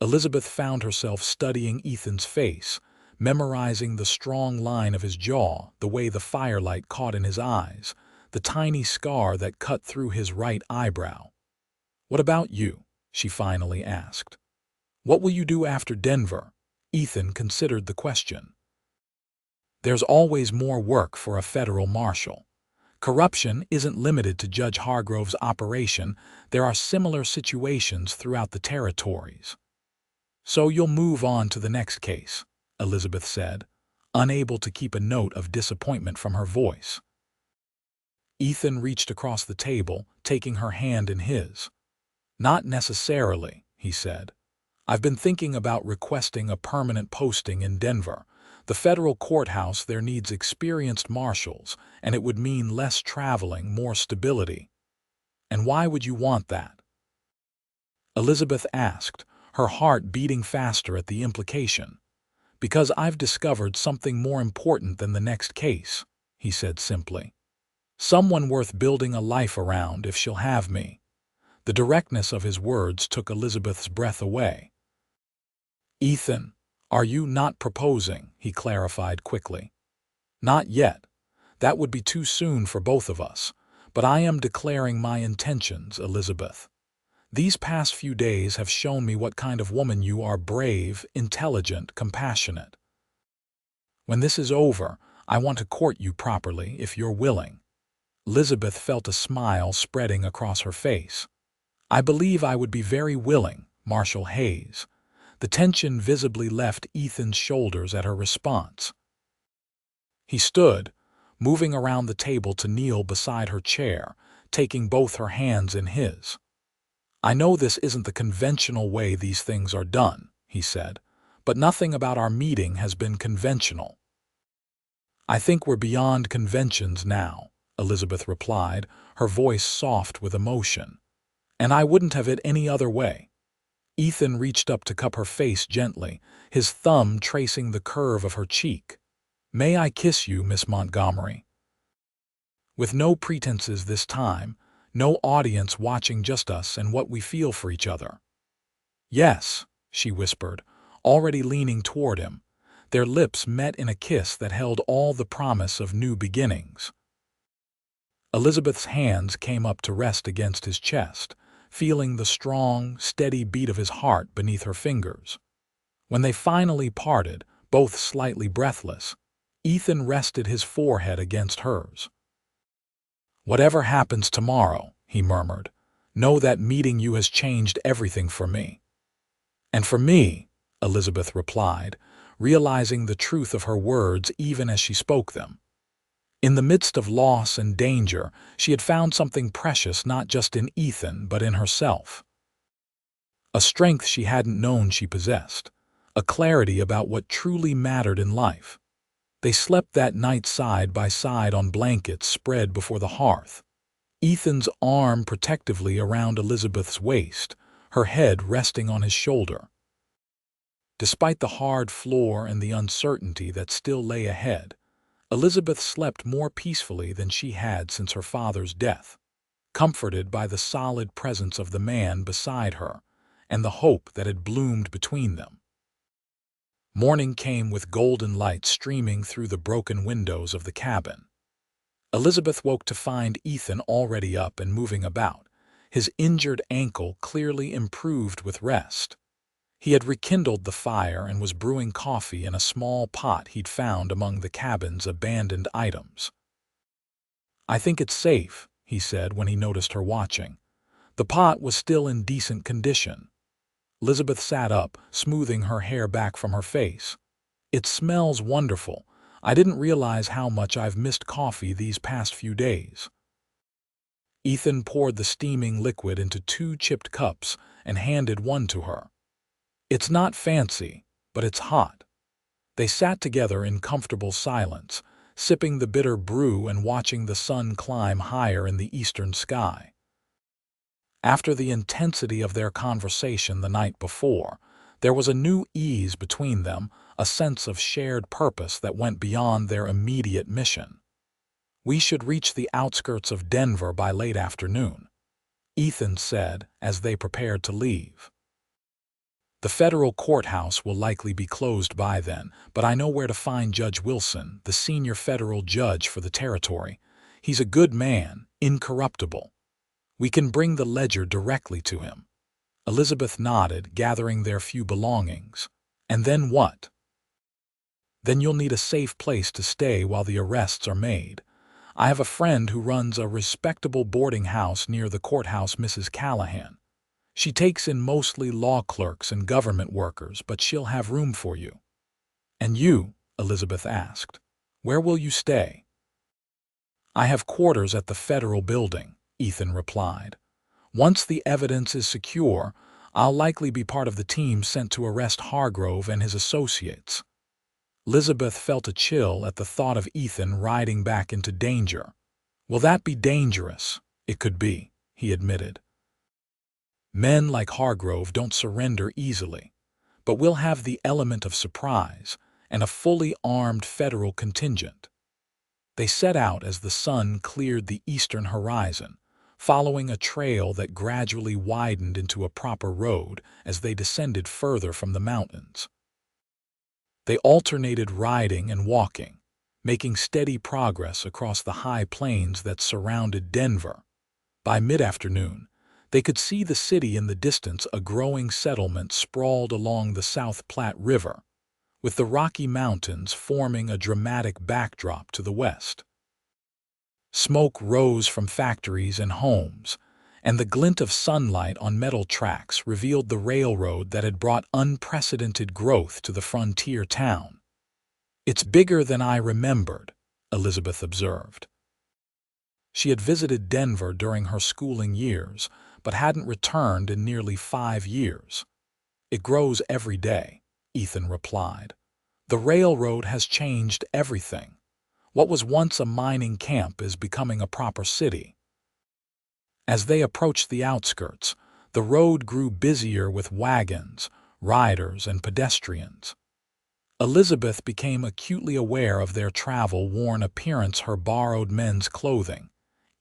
Elizabeth found herself studying Ethan's face, memorizing the strong line of his jaw, the way the firelight caught in his eyes, the tiny scar that cut through his right eyebrow. "What about you?" she finally asked. "What will you do after Denver?" Ethan considered the question. "There's always more work for a federal marshal. Corruption isn't limited to Judge Hargrove's operation. There are similar situations throughout the territories." "So you'll move on to the next case," Elizabeth said, unable to keep a note of disappointment from her voice. Ethan reached across the table, taking her hand in his. "Not necessarily," he said. "I've been thinking about requesting a permanent posting in Denver. The federal courthouse there needs experienced marshals, and it would mean less traveling, more stability." "And why would you want that?" Elizabeth asked, her heart beating faster at the implication. "Because I've discovered something more important than the next case," he said simply. "Someone worth building a life around if she'll have me." The directness of his words took Elizabeth's breath away. "Ethan, are you not proposing?" he clarified quickly. Not yet. That would be too soon for both of us. But I am declaring my intentions, Elizabeth. These past few days have shown me what kind of woman you are: brave, intelligent, compassionate. When this is over, I want to court you properly, if you're willing. Elizabeth felt a smile spreading across her face. I believe I would be very willing, Marshal Hayes. The tension visibly left Ethan's shoulders at her response. He stood, moving around the table to kneel beside her chair, taking both her hands in his. I know this isn't the conventional way these things are done, he said, but nothing about our meeting has been conventional. I think we're beyond conventions now, Elizabeth replied, her voice soft with emotion. And I wouldn't have it any other way. Ethan reached up to cup her face gently, his thumb tracing the curve of her cheek. May I kiss you, Miss Montgomery? With no pretenses this time, no audience watching, just us and what we feel for each other. Yes, she whispered, already leaning toward him. Their lips met in a kiss that held all the promise of new beginnings. Elizabeth's hands came up to rest against his chest, feeling the strong, steady beat of his heart beneath her fingers. When they finally parted, both slightly breathless, Ethan rested his forehead against hers. Whatever happens tomorrow, he murmured, know that meeting you has changed everything for me. And for me, Elizabeth replied, realizing the truth of her words even as she spoke them. In the midst of loss and danger, she had found something precious not just in Ethan but in herself. A strength she hadn't known she possessed, a clarity about what truly mattered in life. They slept that night side by side on blankets spread before the hearth, Ethan's arm protectively around Elizabeth's waist, her head resting on his shoulder. Despite the hard floor and the uncertainty that still lay ahead, Elizabeth slept more peacefully than she had since her father's death, comforted by the solid presence of the man beside her and the hope that had bloomed between them. Morning came with golden light streaming through the broken windows of the cabin. Elizabeth woke to find Ethan already up and moving about, his injured ankle clearly improved with rest. He had rekindled the fire and was brewing coffee in a small pot he'd found among the cabin's abandoned items. I think it's safe, he said when he noticed her watching. The pot was still in decent condition. Elizabeth sat up, smoothing her hair back from her face. It smells wonderful. I didn't realize how much I've missed coffee these past few days. Ethan poured the steaming liquid into 2 chipped cups and handed one to her. It's not fancy, but it's hot. They sat together in comfortable silence, sipping the bitter brew and watching the sun climb higher in the eastern sky. After the intensity of their conversation the night before, there was a new ease between them, a sense of shared purpose that went beyond their immediate mission. We should reach the outskirts of Denver by late afternoon, Ethan said as they prepared to leave. The federal courthouse will likely be closed by then, but I know where to find Judge Wilson, the senior federal judge for the territory. He's a good man, incorruptible. We can bring the ledger directly to him. Elizabeth nodded, gathering their few belongings. And then what? Then you'll need a safe place to stay while the arrests are made. I have a friend who runs a respectable boarding house near the courthouse, Mrs. Callahan. She takes in mostly law clerks and government workers, but she'll have room for you. And you, Elizabeth asked, where will you stay? I have quarters at the federal building, Ethan replied. Once the evidence is secure, I'll likely be part of the team sent to arrest Hargrove and his associates. Elizabeth felt a chill at the thought of Ethan riding back into danger. Will that be dangerous? It could be, he admitted. Men like Hargrove don't surrender easily, but we'll have the element of surprise and a fully armed federal contingent. They set out as the sun cleared the eastern horizon, following a trail that gradually widened into a proper road as they descended further from the mountains. They alternated riding and walking, making steady progress across the high plains that surrounded Denver. By mid-afternoon, they could see the city in the distance, a growing settlement sprawled along the South Platte River, with the Rocky Mountains forming a dramatic backdrop to the west. Smoke rose from factories and homes, and the glint of sunlight on metal tracks revealed the railroad that had brought unprecedented growth to the frontier town. "It's bigger than I remembered," Elizabeth observed. She had visited Denver during her schooling years, but hadn't returned in nearly 5 years. "It grows every day," Ethan replied. "The railroad has changed everything. What was once a mining camp is becoming a proper city." As they approached the outskirts, the road grew busier with wagons, riders, and pedestrians. Elizabeth became acutely aware of their travel-worn appearance, her borrowed men's clothing,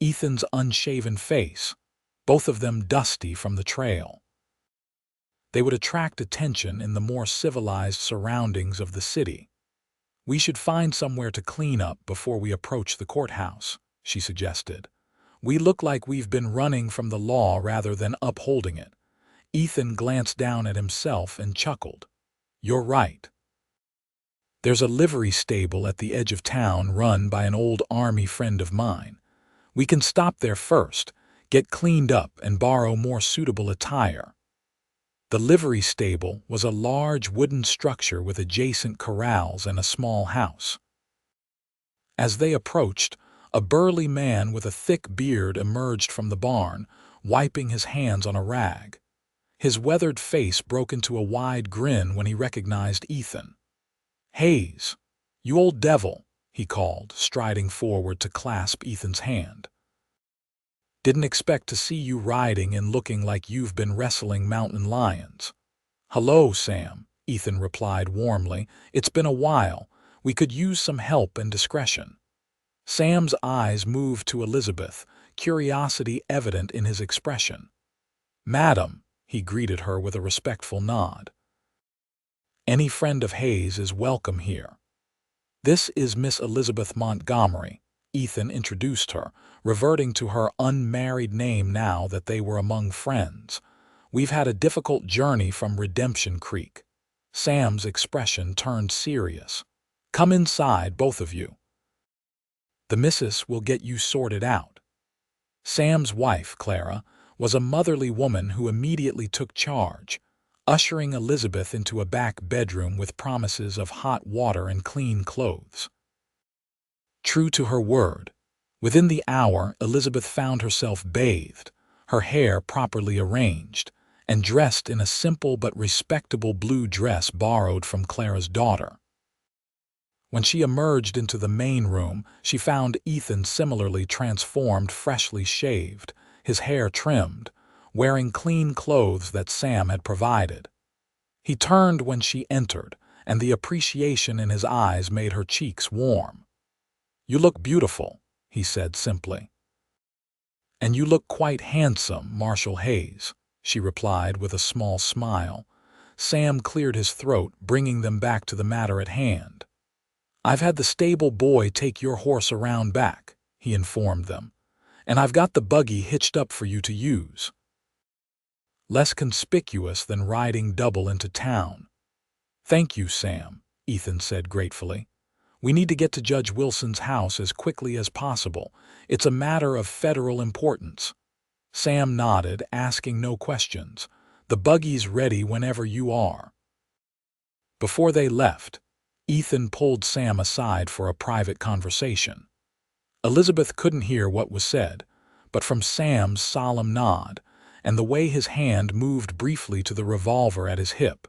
Ethan's unshaven face, both of them dusty from the trail. They would attract attention in the more civilized surroundings of the city. "We should find somewhere to clean up before we approach the courthouse," she suggested. "We look like we've been running from the law rather than upholding it." Ethan glanced down at himself and chuckled. "You're right. There's a livery stable at the edge of town run by an old Army friend of mine. We can stop there first, get cleaned up, and borrow more suitable attire." The livery stable was a large wooden structure with adjacent corrals and a small house. As they approached, a burly man with a thick beard emerged from the barn, wiping his hands on a rag. His weathered face broke into a wide grin when he recognized Ethan. "Hayes, you old devil," he called, striding forward to clasp Ethan's hand. "Didn't expect to see you riding and looking like you've been wrestling mountain lions." "Hello, Sam," Ethan replied warmly. "It's been a while. We could use some help and discretion." Sam's eyes moved to Elizabeth, curiosity evident in his expression. "Madam," he greeted her with a respectful nod. "Any friend of Hayes is welcome here." "This is Miss Elizabeth Montgomery," Ethan introduced her, reverting to her unmarried name now that they were among friends. "We've had a difficult journey from Redemption Creek." Sam's expression turned serious. "Come inside, both of you. The missus will get you sorted out." Sam's wife, Clara, was a motherly woman who immediately took charge, ushering Elizabeth into a back bedroom with promises of hot water and clean clothes. True to her word, within the hour Elizabeth found herself bathed, her hair properly arranged, and dressed in a simple but respectable blue dress borrowed from Clara's daughter. When she emerged into the main room, she found Ethan similarly transformed, freshly shaved, his hair trimmed, wearing clean clothes that Sam had provided. He turned when she entered, and the appreciation in his eyes made her cheeks warm. "You look beautiful," he said simply. "And you look quite handsome, Marshal Hayes," she replied with a small smile. Sam cleared his throat, bringing them back to the matter at hand. "I've had the stable boy take your horse around back," he informed them, "and I've got the buggy hitched up for you to use. Less conspicuous than riding double into town." "Thank you, Sam," Ethan said gratefully. "We need to get to Judge Wilson's house as quickly as possible. It's a matter of federal importance." Sam nodded, asking no questions. "The buggy's ready whenever you are." Before they left, Ethan pulled Sam aside for a private conversation. Elizabeth couldn't hear what was said, but from Sam's solemn nod and the way his hand moved briefly to the revolver at his hip,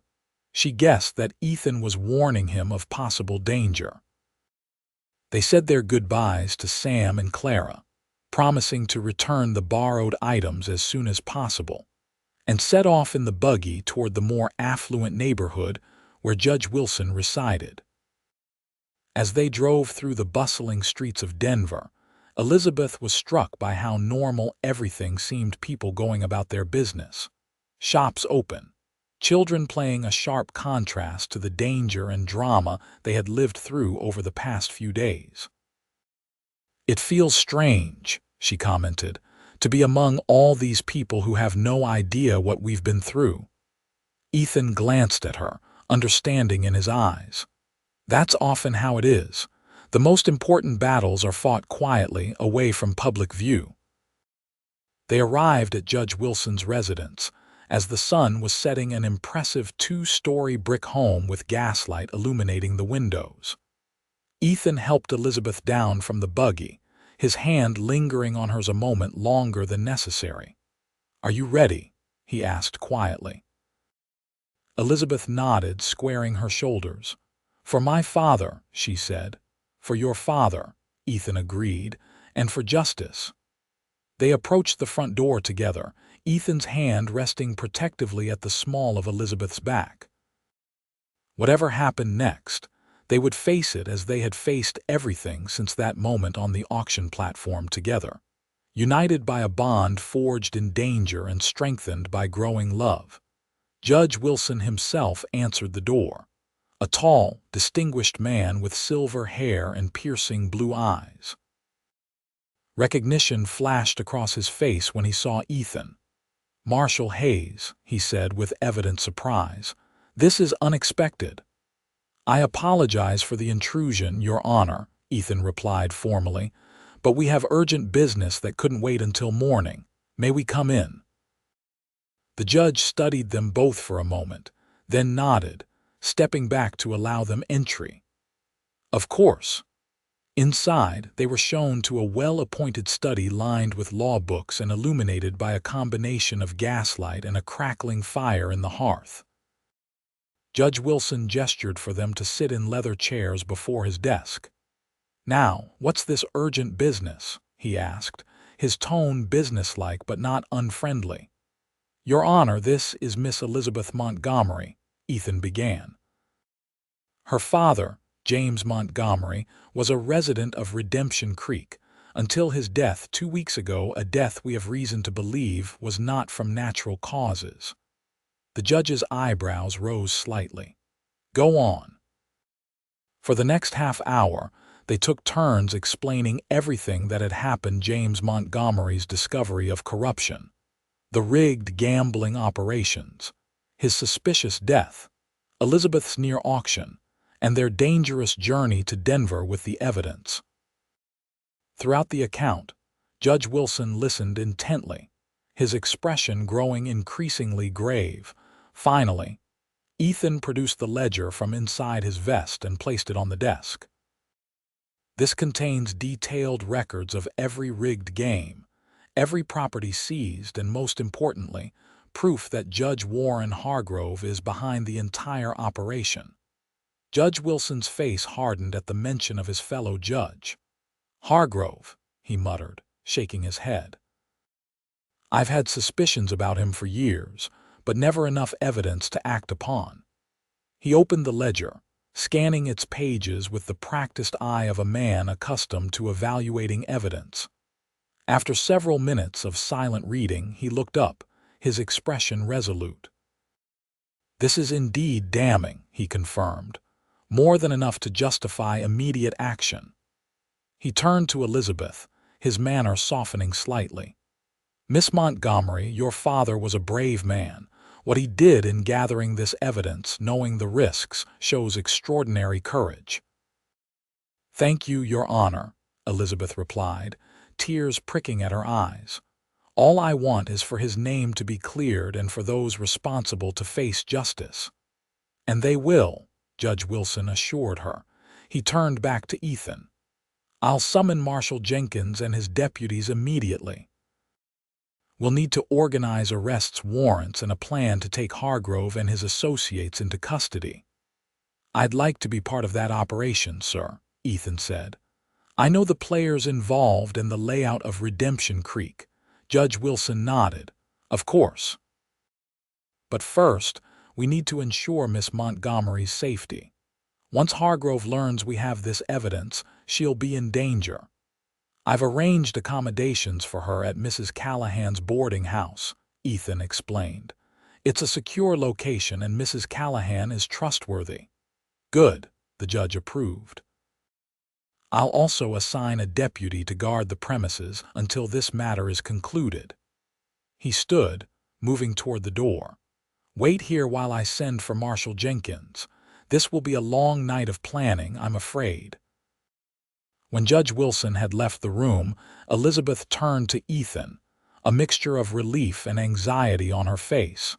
she guessed that Ethan was warning him of possible danger. They said their goodbyes to Sam and Clara, promising to return the borrowed items as soon as possible, and set off in the buggy toward the more affluent neighborhood where Judge Wilson resided. As they drove through the bustling streets of Denver, Elizabeth was struck by how normal everything seemed, people going about their business, shops open, children playing a sharp contrast to the danger and drama they had lived through over the past few days. "It feels strange," she commented, "to be among all these people who have no idea what we've been through." Ethan glanced at her, understanding in his eyes. "That's often how it is. The most important battles are fought quietly, away from public view." They arrived at Judge Wilson's residence, as the sun was setting an impressive 2-story brick home with gaslight illuminating the windows. Ethan helped Elizabeth down from the buggy, his hand lingering on hers a moment longer than necessary. "Are you ready?" he asked quietly. Elizabeth nodded, squaring her shoulders. "For my father," she said. "For your father," Ethan agreed, "and for justice." They approached the front door together, Ethan's hand resting protectively at the small of Elizabeth's back. Whatever happened next, they would face it as they had faced everything since that moment on the auction platform together, united by a bond forged in danger and strengthened by growing love. Judge Wilson himself answered the door, a tall, distinguished man with silver hair and piercing blue eyes. Recognition flashed across his face when he saw Ethan. "Marshal Hayes," he said with evident surprise. "This is unexpected." "I apologize for the intrusion, Your Honor," Ethan replied formally, "but we have urgent business that couldn't wait until morning. May we come in?" The judge studied them both for a moment, then nodded, stepping back to allow them entry. Of course. Inside, they were shown to a well-appointed study lined with law books and illuminated by a combination of gaslight and a crackling fire in the hearth. Judge Wilson gestured for them to sit in leather chairs before his desk. "Now, what's this urgent business?" he asked, his tone businesslike but not unfriendly. "Your Honor, this is Miss Elizabeth Montgomery," Ethan began. Her father, James Montgomery, was a resident of Redemption Creek until his death 2 weeks ago, a death we have reason to believe was not from natural causes. The judge's eyebrows rose slightly. "Go on." For the next half hour, they took turns explaining everything that had happened: James Montgomery's discovery of corruption, the rigged gambling operations, his suspicious death, Elizabeth's near auction, and their dangerous journey to Denver with the evidence. Throughout the account, Judge Wilson listened intently, his expression growing increasingly grave. Finally, Ethan produced the ledger from inside his vest and placed it on the desk. "This contains detailed records of every rigged game, every property seized, and most importantly, proof that Judge Warren Hargrove is behind the entire operation." Judge Wilson's face hardened at the mention of his fellow judge. "Hargrove," he muttered, shaking his head. "I've had suspicions about him for years, but never enough evidence to act upon." He opened the ledger, scanning its pages with the practiced eye of a man accustomed to evaluating evidence. After several minutes of silent reading, he looked up, his expression resolute. "This is indeed damning," he confirmed, "more than enough to justify immediate action." He turned to Elizabeth, his manner softening slightly. "Miss Montgomery, your father was a brave man. What he did in gathering this evidence, knowing the risks, shows extraordinary courage." "Thank you, Your Honor," Elizabeth replied, tears pricking at her eyes. "All I want is for his name to be cleared and for those responsible to face justice." "And they will," Judge Wilson assured her. He turned back to Ethan. "I'll summon Marshal Jenkins and his deputies immediately. We'll need to organize arrests warrants and a plan to take Hargrove and his associates into custody." "I'd like to be part of that operation, sir," Ethan said. "I know the players involved and the layout of Redemption Creek." Judge Wilson nodded. "Of course. But first, we need to ensure Miss Montgomery's safety. Once Hargrove learns we have this evidence, she'll be in danger. I've arranged accommodations for her at Mrs. Callahan's boarding house," Ethan explained. It's a secure location and Mrs. Callahan is trustworthy. Good, the judge approved. I'll also assign a deputy to guard the premises until this matter is concluded. He stood, moving toward the door. Wait here while I send for Marshal Jenkins. This will be a long night of planning, I'm afraid. When Judge Wilson had left the room, Elizabeth turned to Ethan, a mixture of relief and anxiety on her face.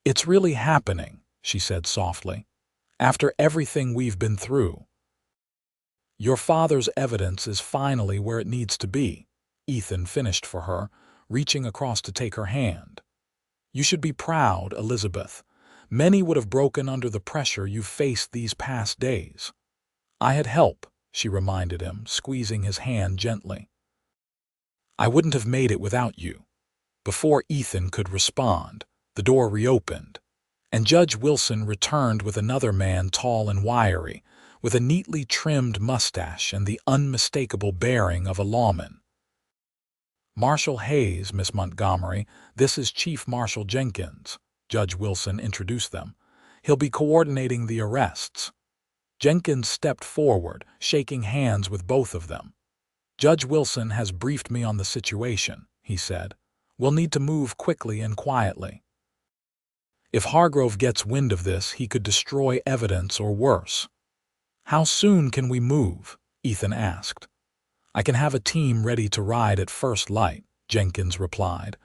It's really happening, she said softly. After everything we've been through. Your father's evidence is finally where it needs to be, Ethan finished for her, reaching across to take her hand. You should be proud, Elizabeth. Many would have broken under the pressure you've faced these past days. I had help, she reminded him, squeezing his hand gently. I wouldn't have made it without you. Before Ethan could respond, the door reopened, and Judge Wilson returned with another man tall and wiry, with a neatly trimmed mustache and the unmistakable bearing of a lawman. Marshal Hayes, Miss Montgomery, this is Chief Marshal Jenkins, Judge Wilson introduced them. He'll be coordinating the arrests. Jenkins stepped forward, shaking hands with both of them. Judge Wilson has briefed me on the situation, he said. We'll need to move quickly and quietly. If Hargrove gets wind of this, he could destroy evidence or worse. How soon can we move? Ethan asked. I can have a team ready to ride at first light, Jenkins replied.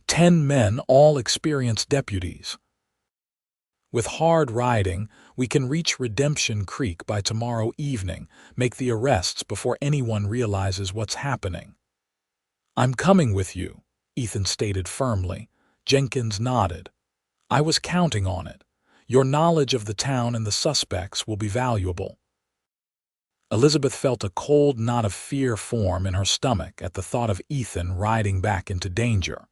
10 men, all experienced deputies. With hard riding, we can reach Redemption Creek by tomorrow evening, make the arrests before anyone realizes what's happening. I'm coming with you, Ethan stated firmly. Jenkins nodded. I was counting on it. Your knowledge of the town and the suspects will be valuable. Elizabeth felt a cold knot of fear form in her stomach at the thought of Ethan riding back into danger.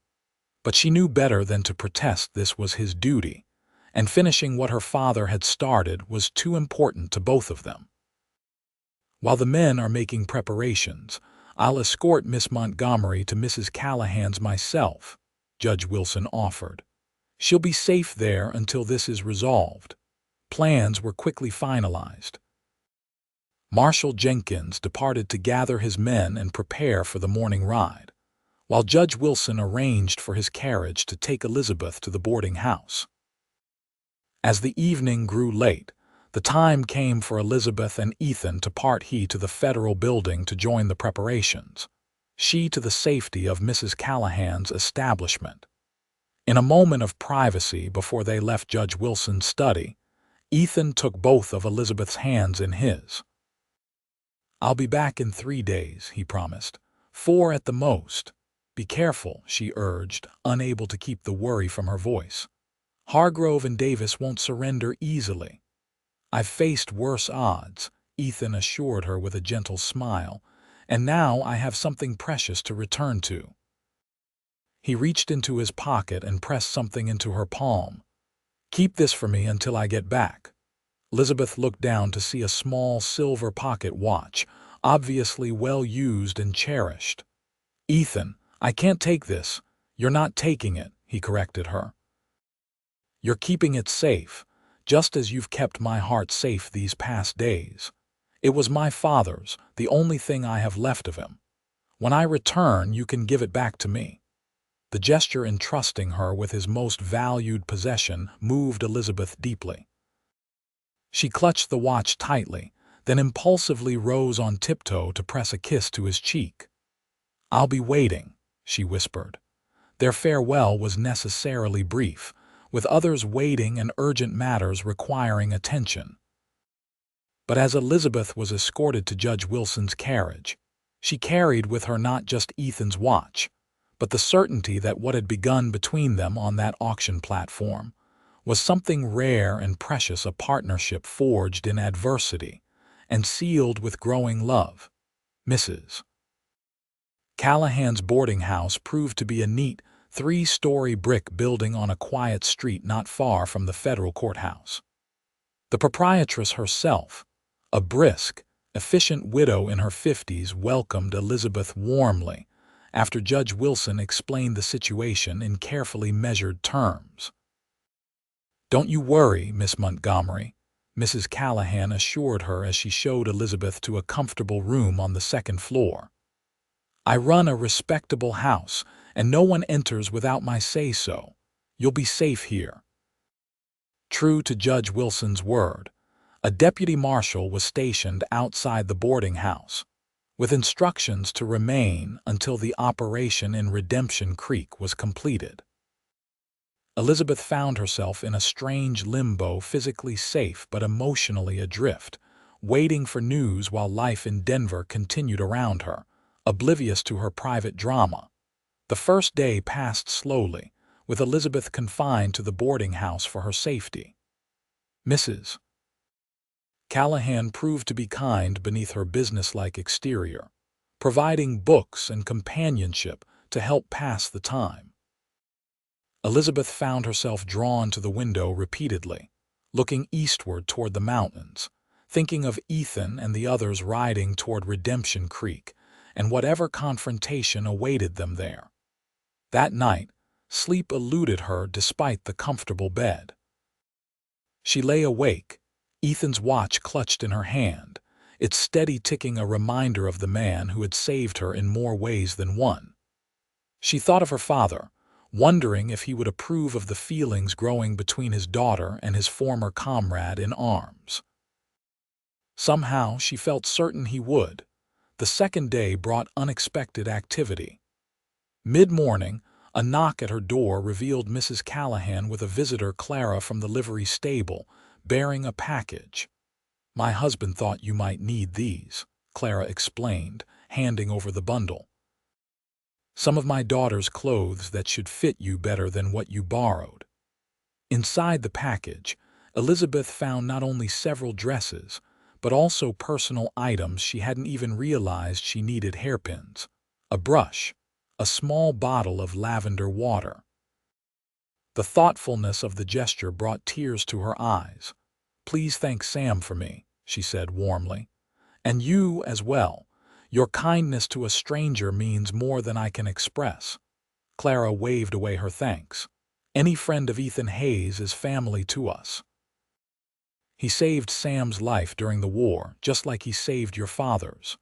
But she knew better than to protest. This was his duty, and finishing what her father had started was too important to both of them. While the men are making preparations, I'll escort Miss Montgomery to Mrs. Callahan's myself, Judge Wilson offered. She'll be safe there until this is resolved. Plans were quickly finalized. Marshal Jenkins departed to gather his men and prepare for the morning ride, while Judge Wilson arranged for his carriage to take Elizabeth to the boarding house. As the evening grew late, the time came for Elizabeth and Ethan to part, he to the federal building to join the preparations, she to the safety of Mrs. Callahan's establishment. In a moment of privacy before they left Judge Wilson's study, Ethan took both of Elizabeth's hands in his. I'll be back in 3 days, he promised. 4 at the most. Be careful, she urged, unable to keep the worry from her voice. Hargrove and Davis won't surrender easily. I've faced worse odds, Ethan assured her with a gentle smile, and now I have something precious to return to. He reached into his pocket and pressed something into her palm. Keep this for me until I get back. Elizabeth looked down to see a small silver pocket watch, obviously well used and cherished. Ethan, I can't take this. You're not taking it, he corrected her. You're keeping it safe, just as you've kept my heart safe these past days. It was my father's, the only thing I have left of him. When I return, you can give it back to me. The gesture entrusting her with his most valued possession moved Elizabeth deeply. She clutched the watch tightly, then impulsively rose on tiptoe to press a kiss to his cheek. I'll be waiting, she whispered. Their farewell was necessarily brief, with others waiting and urgent matters requiring attention. But as Elizabeth was escorted to Judge Wilson's carriage, she carried with her not just Ethan's watch, but the certainty that what had begun between them on that auction platform was something rare and precious, a partnership forged in adversity and sealed with growing love. Mrs. Callahan's boarding house proved to be a neat, 3-story brick building on a quiet street not far from the federal courthouse. The proprietress herself, a brisk, efficient widow in her 50s, welcomed Elizabeth warmly after Judge Wilson explained the situation in carefully measured terms. "Don't you worry, Miss Montgomery," Mrs. Callahan assured her as she showed Elizabeth to a comfortable room on the second floor. "I run a respectable house, and no one enters without my say-so. You'll be safe here." True to Judge Wilson's word, a deputy marshal was stationed outside the boarding house, with instructions to remain until the operation in Redemption Creek was completed. Elizabeth found herself in a strange limbo, physically safe but emotionally adrift, waiting for news while life in Denver continued around her, oblivious to her private drama. The first day passed slowly, with Elizabeth confined to the boarding house for her safety. Mrs. Callahan proved to be kind beneath her businesslike exterior, providing books and companionship to help pass the time. Elizabeth found herself drawn to the window repeatedly, looking eastward toward the mountains, thinking of Ethan and the others riding toward Redemption Creek and whatever confrontation awaited them there. That night, sleep eluded her despite the comfortable bed. She lay awake, Ethan's watch clutched in her hand, its steady ticking a reminder of the man who had saved her in more ways than one. She thought of her father, wondering if he would approve of the feelings growing between his daughter and his former comrade in arms. Somehow she felt certain he would. The second day brought unexpected activity. Mid-morning, a knock at her door revealed Mrs. Callahan with a visitor, Clara, from the livery stable, bearing a package. "My husband thought you might need these," Clara explained, handing over the bundle. "Some of my daughter's clothes that should fit you better than what you borrowed." Inside the package, Elizabeth found not only several dresses, but also personal items she hadn't even realized she needed: hairpins, a brush, a small bottle of lavender water. The thoughtfulness of the gesture brought tears to her eyes. "Please thank Sam for me," she said warmly. "And you as well. Your kindness to a stranger means more than I can express." Clara waved away her thanks. "Any friend of Ethan Hayes is family to us. He saved Sam's life during the war, just like he saved your father's."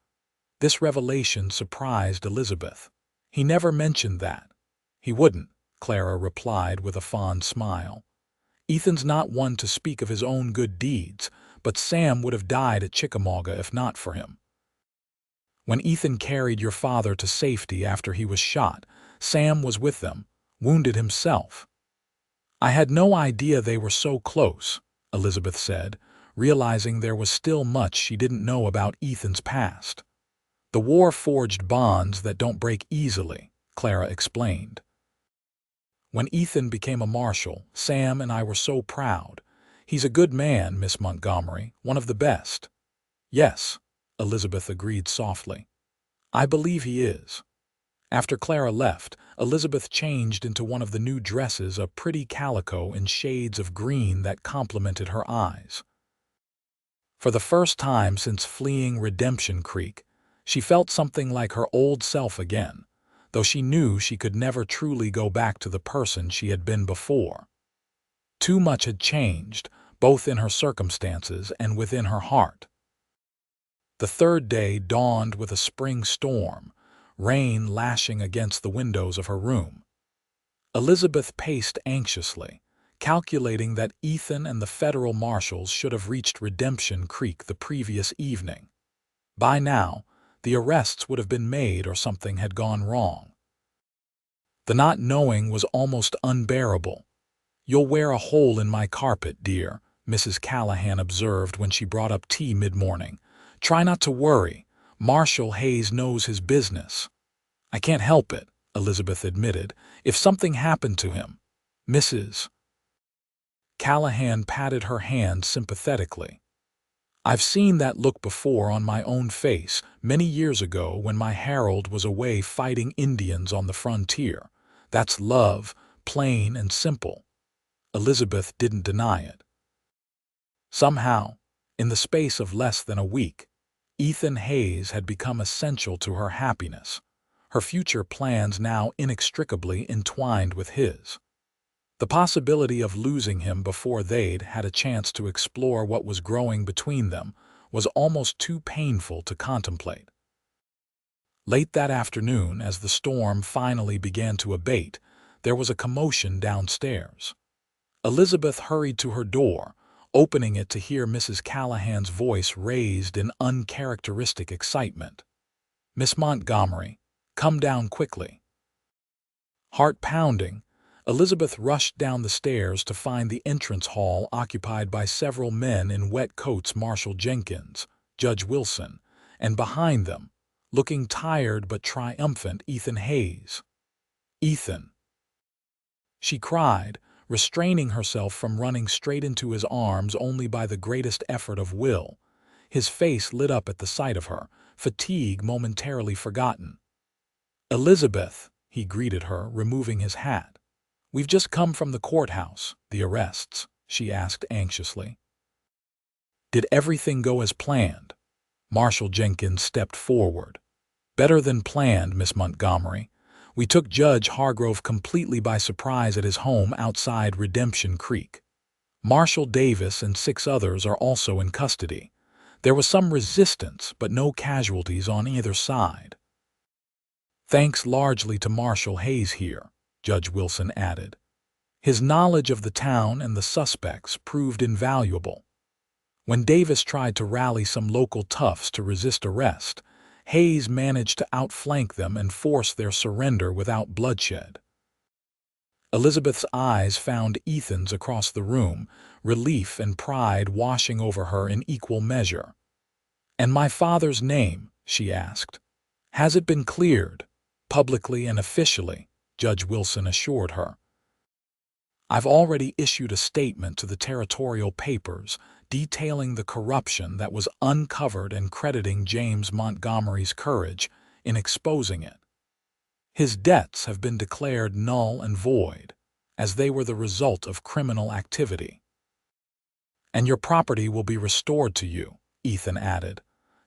This revelation surprised Elizabeth. "He never mentioned that." "He wouldn't," Clara replied with a fond smile. "Ethan's not one to speak of his own good deeds, but Sam would have died at Chickamauga if not for him. When Ethan carried your father to safety after he was shot, Sam was with them, wounded himself." "I had no idea they were so close," Elizabeth said, realizing there was still much she didn't know about Ethan's past. "The war forged bonds that don't break easily," Clara explained. "When Ethan became a marshal, Sam and I were so proud. He's a good man, Miss Montgomery, one of the best." "Yes," Elizabeth agreed softly. "I believe he is." After Clara left, Elizabeth changed into one of the new dresses, a pretty calico in shades of green that complemented her eyes. For the first time since fleeing Redemption Creek, she felt something like her old self again, though she knew she could never truly go back to the person she had been before. Too much had changed, both in her circumstances and within her heart. The third day dawned with a spring storm, rain lashing against the windows of her room. Elizabeth paced anxiously, calculating that Ethan and the federal marshals should have reached Redemption Creek the previous evening. By now, the arrests would have been made or something had gone wrong. The not knowing was almost unbearable. "You'll wear a hole in my carpet, dear," Mrs. Callahan observed when she brought up tea mid-morning. "Try not to worry. Marshal Hayes knows his business." "I can't help it," Elizabeth admitted. "If something happened to him." Mrs. Callahan patted her hand sympathetically. "I've seen that look before on my own face, many years ago when my Harold was away fighting Indians on the frontier. That's love, plain and simple." Elizabeth didn't deny it. Somehow, in the space of less than a week, Ethan Hayes had become essential to her happiness, her future plans now inextricably entwined with his. The possibility of losing him before they'd had a chance to explore what was growing between them was almost too painful to contemplate. Late that afternoon, as the storm finally began to abate, there was a commotion downstairs. Elizabeth hurried to her door, opening it to hear Mrs. Callahan's voice raised in uncharacteristic excitement. "Miss Montgomery, come down quickly." Heart pounding, Elizabeth rushed down the stairs to find the entrance hall occupied by several men in wet coats: Marshal Jenkins, Judge Wilson, and behind them, looking tired but triumphant, Ethan Hayes. "Ethan!" she cried, restraining herself from running straight into his arms only by the greatest effort of will. His face lit up at the sight of her, fatigue momentarily forgotten. "Elizabeth," he greeted her, removing his hat. "We've just come from the courthouse." "The arrests?" she asked anxiously. "Did everything go as planned?" Marshal Jenkins stepped forward. "Better than planned, Miss Montgomery. We took Judge Hargrove completely by surprise at his home outside Redemption Creek. Marshal Davis and 6 others are also in custody. There was some resistance, but no casualties on either side." "Thanks largely to Marshal Hayes here," Judge Wilson added. "His knowledge of the town and the suspects proved invaluable. When Davis tried to rally some local toughs to resist arrest, Hayes managed to outflank them and force their surrender without bloodshed." Elizabeth's eyes found Ethan's across the room, relief and pride washing over her in equal measure. "And my father's name?" she asked. "Has it been cleared?" "Publicly and officially," Judge Wilson assured her. "I've already issued a statement to the territorial papers detailing the corruption that was uncovered and crediting James Montgomery's courage in exposing it. His debts have been declared null and void, as they were the result of criminal activity. And your property will be restored to you," Ethan added.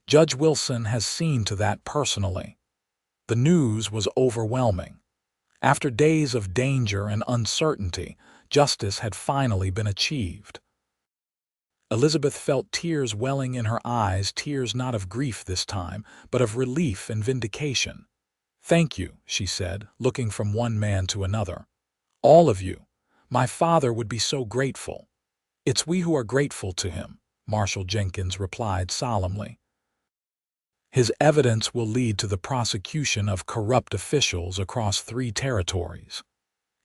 "Judge Wilson has seen to that personally." The news was overwhelming. After days of danger and uncertainty, justice had finally been achieved. Elizabeth felt tears welling in her eyes, tears not of grief this time, but of relief and vindication. "Thank you," she said, looking from one man to another. "All of you. My father would be so grateful." "It's we who are grateful to him," Marshal Jenkins replied solemnly. "His evidence will lead to the prosecution of corrupt officials across 3 territories.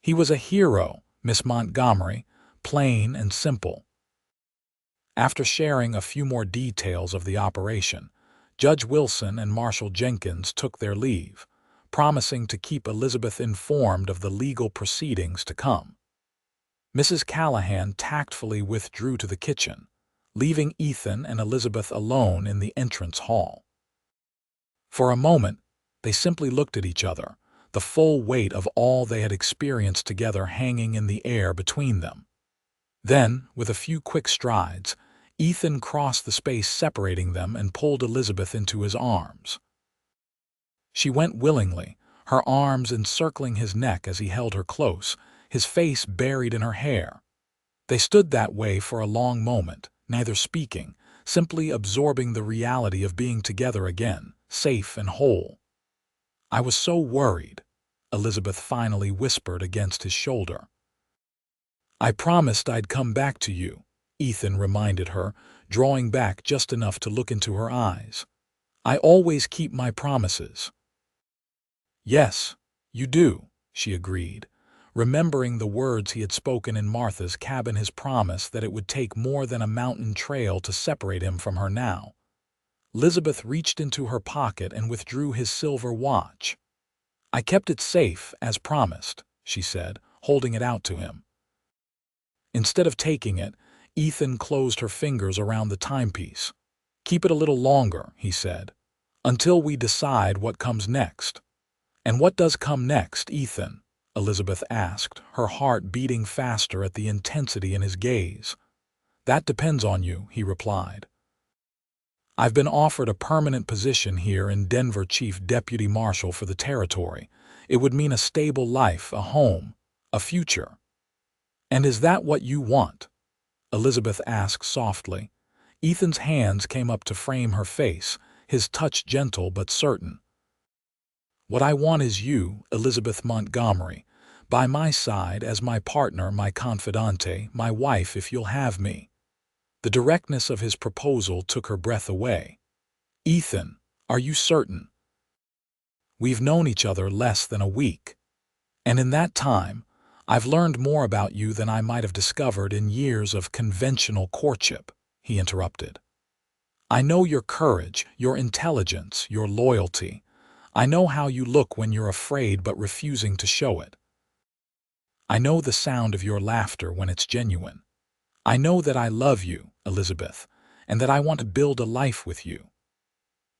He was a hero, Miss Montgomery, plain and simple." After sharing a few more details of the operation, Judge Wilson and Marshal Jenkins took their leave, promising to keep Elizabeth informed of the legal proceedings to come. Mrs. Callahan tactfully withdrew to the kitchen, leaving Ethan and Elizabeth alone in the entrance hall. For a moment, they simply looked at each other, the full weight of all they had experienced together hanging in the air between them. Then, with a few quick strides, Ethan crossed the space separating them and pulled Elizabeth into his arms. She went willingly, her arms encircling his neck as he held her close, his face buried in her hair. They stood that way for a long moment, neither speaking, simply absorbing the reality of being together again, safe and whole. "I was so worried," Elizabeth finally whispered against his shoulder. "I promised I'd come back to you," Ethan reminded her, drawing back just enough to look into her eyes. "I always keep my promises." "Yes, you do," she agreed, remembering the words he had spoken in Martha's cabin, his promise that it would take more than a mountain trail to separate him from her now. Elizabeth reached into her pocket and withdrew his silver watch. "I kept it safe, as promised," she said, holding it out to him. Instead of taking it, Ethan closed her fingers around the timepiece. "Keep it a little longer," he said, "until we decide what comes next." "And what does come next, Ethan?" Elizabeth asked, her heart beating faster at the intensity in his gaze. "That depends on you," he replied. "I've been offered a permanent position here in Denver, Chief Deputy Marshal for the territory. It would mean a stable life, a home, a future." "And is that what you want?" Elizabeth asked softly. Ethan's hands came up to frame her face, his touch gentle but certain. "What I want is you, Elizabeth Montgomery, by my side as my partner, my confidante, my wife if you'll have me." The directness of his proposal took her breath away. "Ethan, are you certain? We've known each other less than a week. And in that time, I've learned more about you than I might have discovered in years of conventional courtship," he interrupted. "I know your courage, your intelligence, your loyalty. I know how you look when you're afraid but refusing to show it. I know the sound of your laughter when it's genuine. I know that I love you, Elizabeth, and that I want to build a life with you."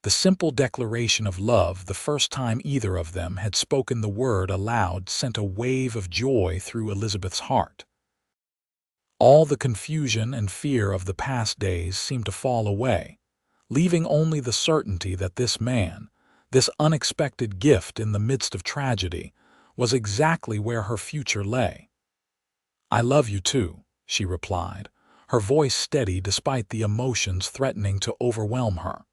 The simple declaration of love, the first time either of them had spoken the word aloud, sent a wave of joy through Elizabeth's heart. All the confusion and fear of the past days seemed to fall away, leaving only the certainty that this man, this unexpected gift in the midst of tragedy, was exactly where her future lay. "I love you too," she replied, her voice steady despite the emotions threatening to overwhelm her.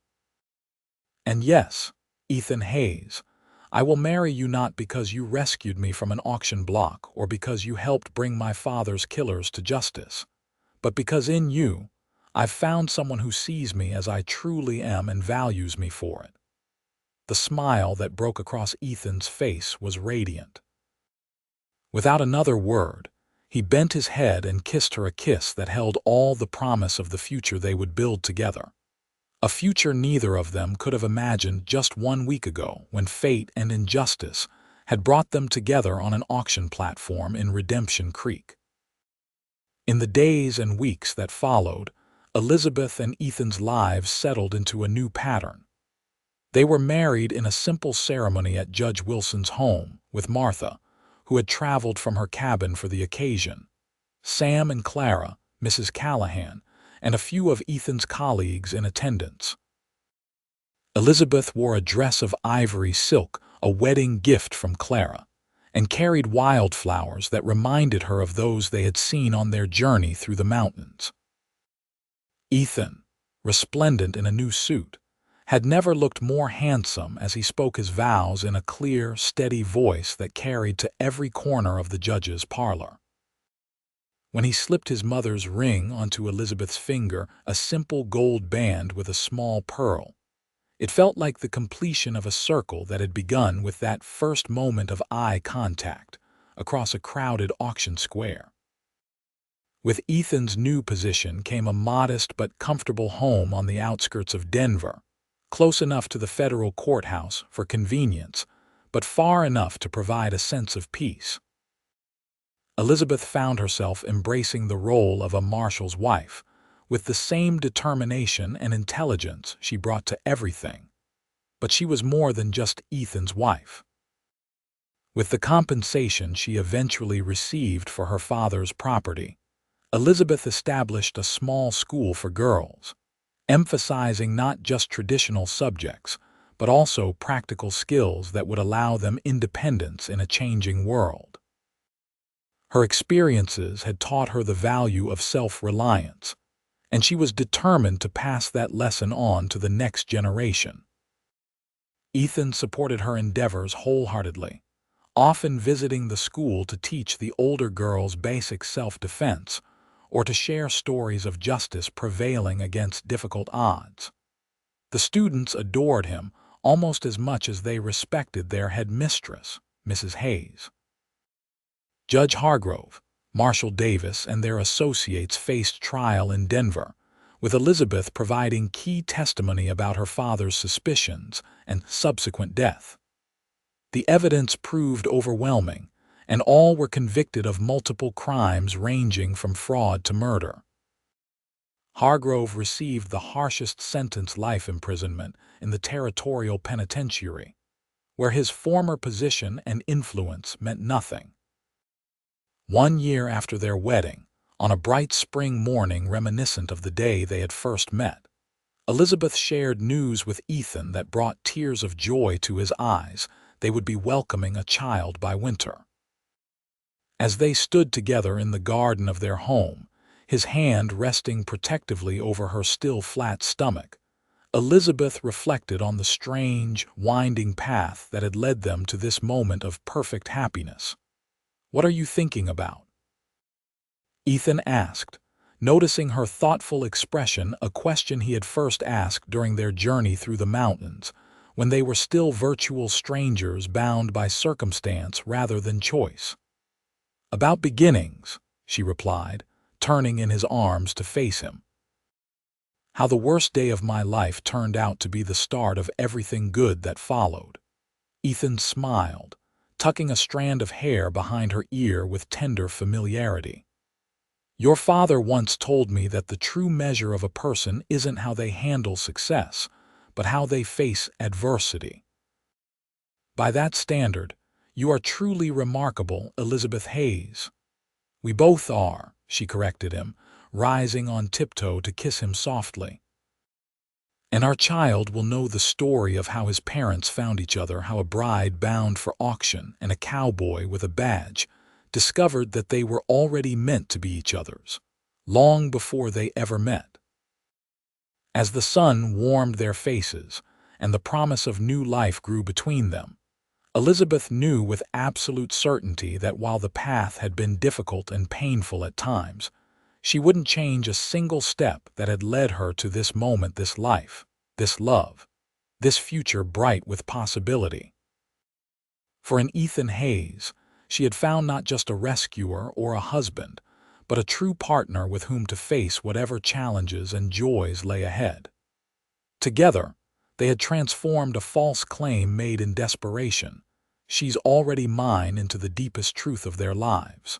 "And yes, Ethan Hayes, I will marry you not because you rescued me from an auction block or because you helped bring my father's killers to justice, but because in you, I've found someone who sees me as I truly am and values me for it." The smile that broke across Ethan's face was radiant. Without another word, he bent his head and kissed her a kiss that held all the promise of the future they would build together. A future neither of them could have imagined just 1 week ago when fate and injustice had brought them together on an auction platform in Redemption Creek. In the days and weeks that followed, Elizabeth and Ethan's lives settled into a new pattern. They were married in a simple ceremony at Judge Wilson's home with Martha, who had traveled from her cabin for the occasion, Sam and Clara, Mrs. Callahan, and a few of Ethan's colleagues in attendance. Elizabeth wore a dress of ivory silk, a wedding gift from Clara, and carried wildflowers that reminded her of those they had seen on their journey through the mountains. Ethan, resplendent in a new suit, had never looked more handsome as he spoke his vows in a clear, steady voice that carried to every corner of the judge's parlor. When he slipped his mother's ring onto Elizabeth's finger, a simple gold band with a small pearl, it felt like the completion of a circle that had begun with that first moment of eye contact across a crowded auction square. With Ethan's new position came a modest but comfortable home on the outskirts of Denver, close enough to the federal courthouse for convenience, but far enough to provide a sense of peace. Elizabeth found herself embracing the role of a marshal's wife, with the same determination and intelligence she brought to everything. But she was more than just Ethan's wife. With the compensation she eventually received for her father's property, Elizabeth established a small school for girls, emphasizing not just traditional subjects, but also practical skills that would allow them independence in a changing world. Her experiences had taught her the value of self-reliance, and she was determined to pass that lesson on to the next generation. Ethan supported her endeavors wholeheartedly, often visiting the school to teach the older girls basic self-defense or to share stories of justice prevailing against difficult odds. The students adored him almost as much as they respected their headmistress, Mrs. Hayes. Judge Hargrove, Marshal Davis, and their associates faced trial in Denver, with Elizabeth providing key testimony about her father's suspicions and subsequent death. The evidence proved overwhelming, and all were convicted of multiple crimes ranging from fraud to murder. Hargrove received the harshest sentence, life imprisonment, in the territorial penitentiary, where his former position and influence meant nothing. 1 year after their wedding, on a bright spring morning reminiscent of the day they had first met, Elizabeth shared news with Ethan that brought tears of joy to his eyes. They would be welcoming a child by winter. As they stood together in the garden of their home, his hand resting protectively over her still flat stomach, Elizabeth reflected on the strange, winding path that had led them to this moment of perfect happiness. "What are you thinking about?" Ethan asked, noticing her thoughtful expression, a question he had first asked during their journey through the mountains, when they were still virtual strangers bound by circumstance rather than choice. "About beginnings," she replied, turning in his arms to face him. "How the worst day of my life turned out to be the start of everything good that followed." Ethan smiled, tucking a strand of hair behind her ear with tender familiarity. "Your father once told me that the true measure of a person isn't how they handle success, but how they face adversity. By that standard, you are truly remarkable, Elizabeth Hayes." "We both are," she corrected him, rising on tiptoe to kiss him softly. "And our child will know the story of how his parents found each other, how a bride bound for auction and a cowboy with a badge discovered that they were already meant to be each other's, long before they ever met." As the sun warmed their faces and the promise of new life grew between them, Elizabeth knew with absolute certainty that while the path had been difficult and painful at times, she wouldn't change a single step that had led her to this moment, this life, this love, this future bright with possibility. For in Ethan Hayes, she had found not just a rescuer or a husband, but a true partner with whom to face whatever challenges and joys lay ahead. Together, they had transformed a false claim made in desperation, "She's already mine," into the deepest truth of their lives.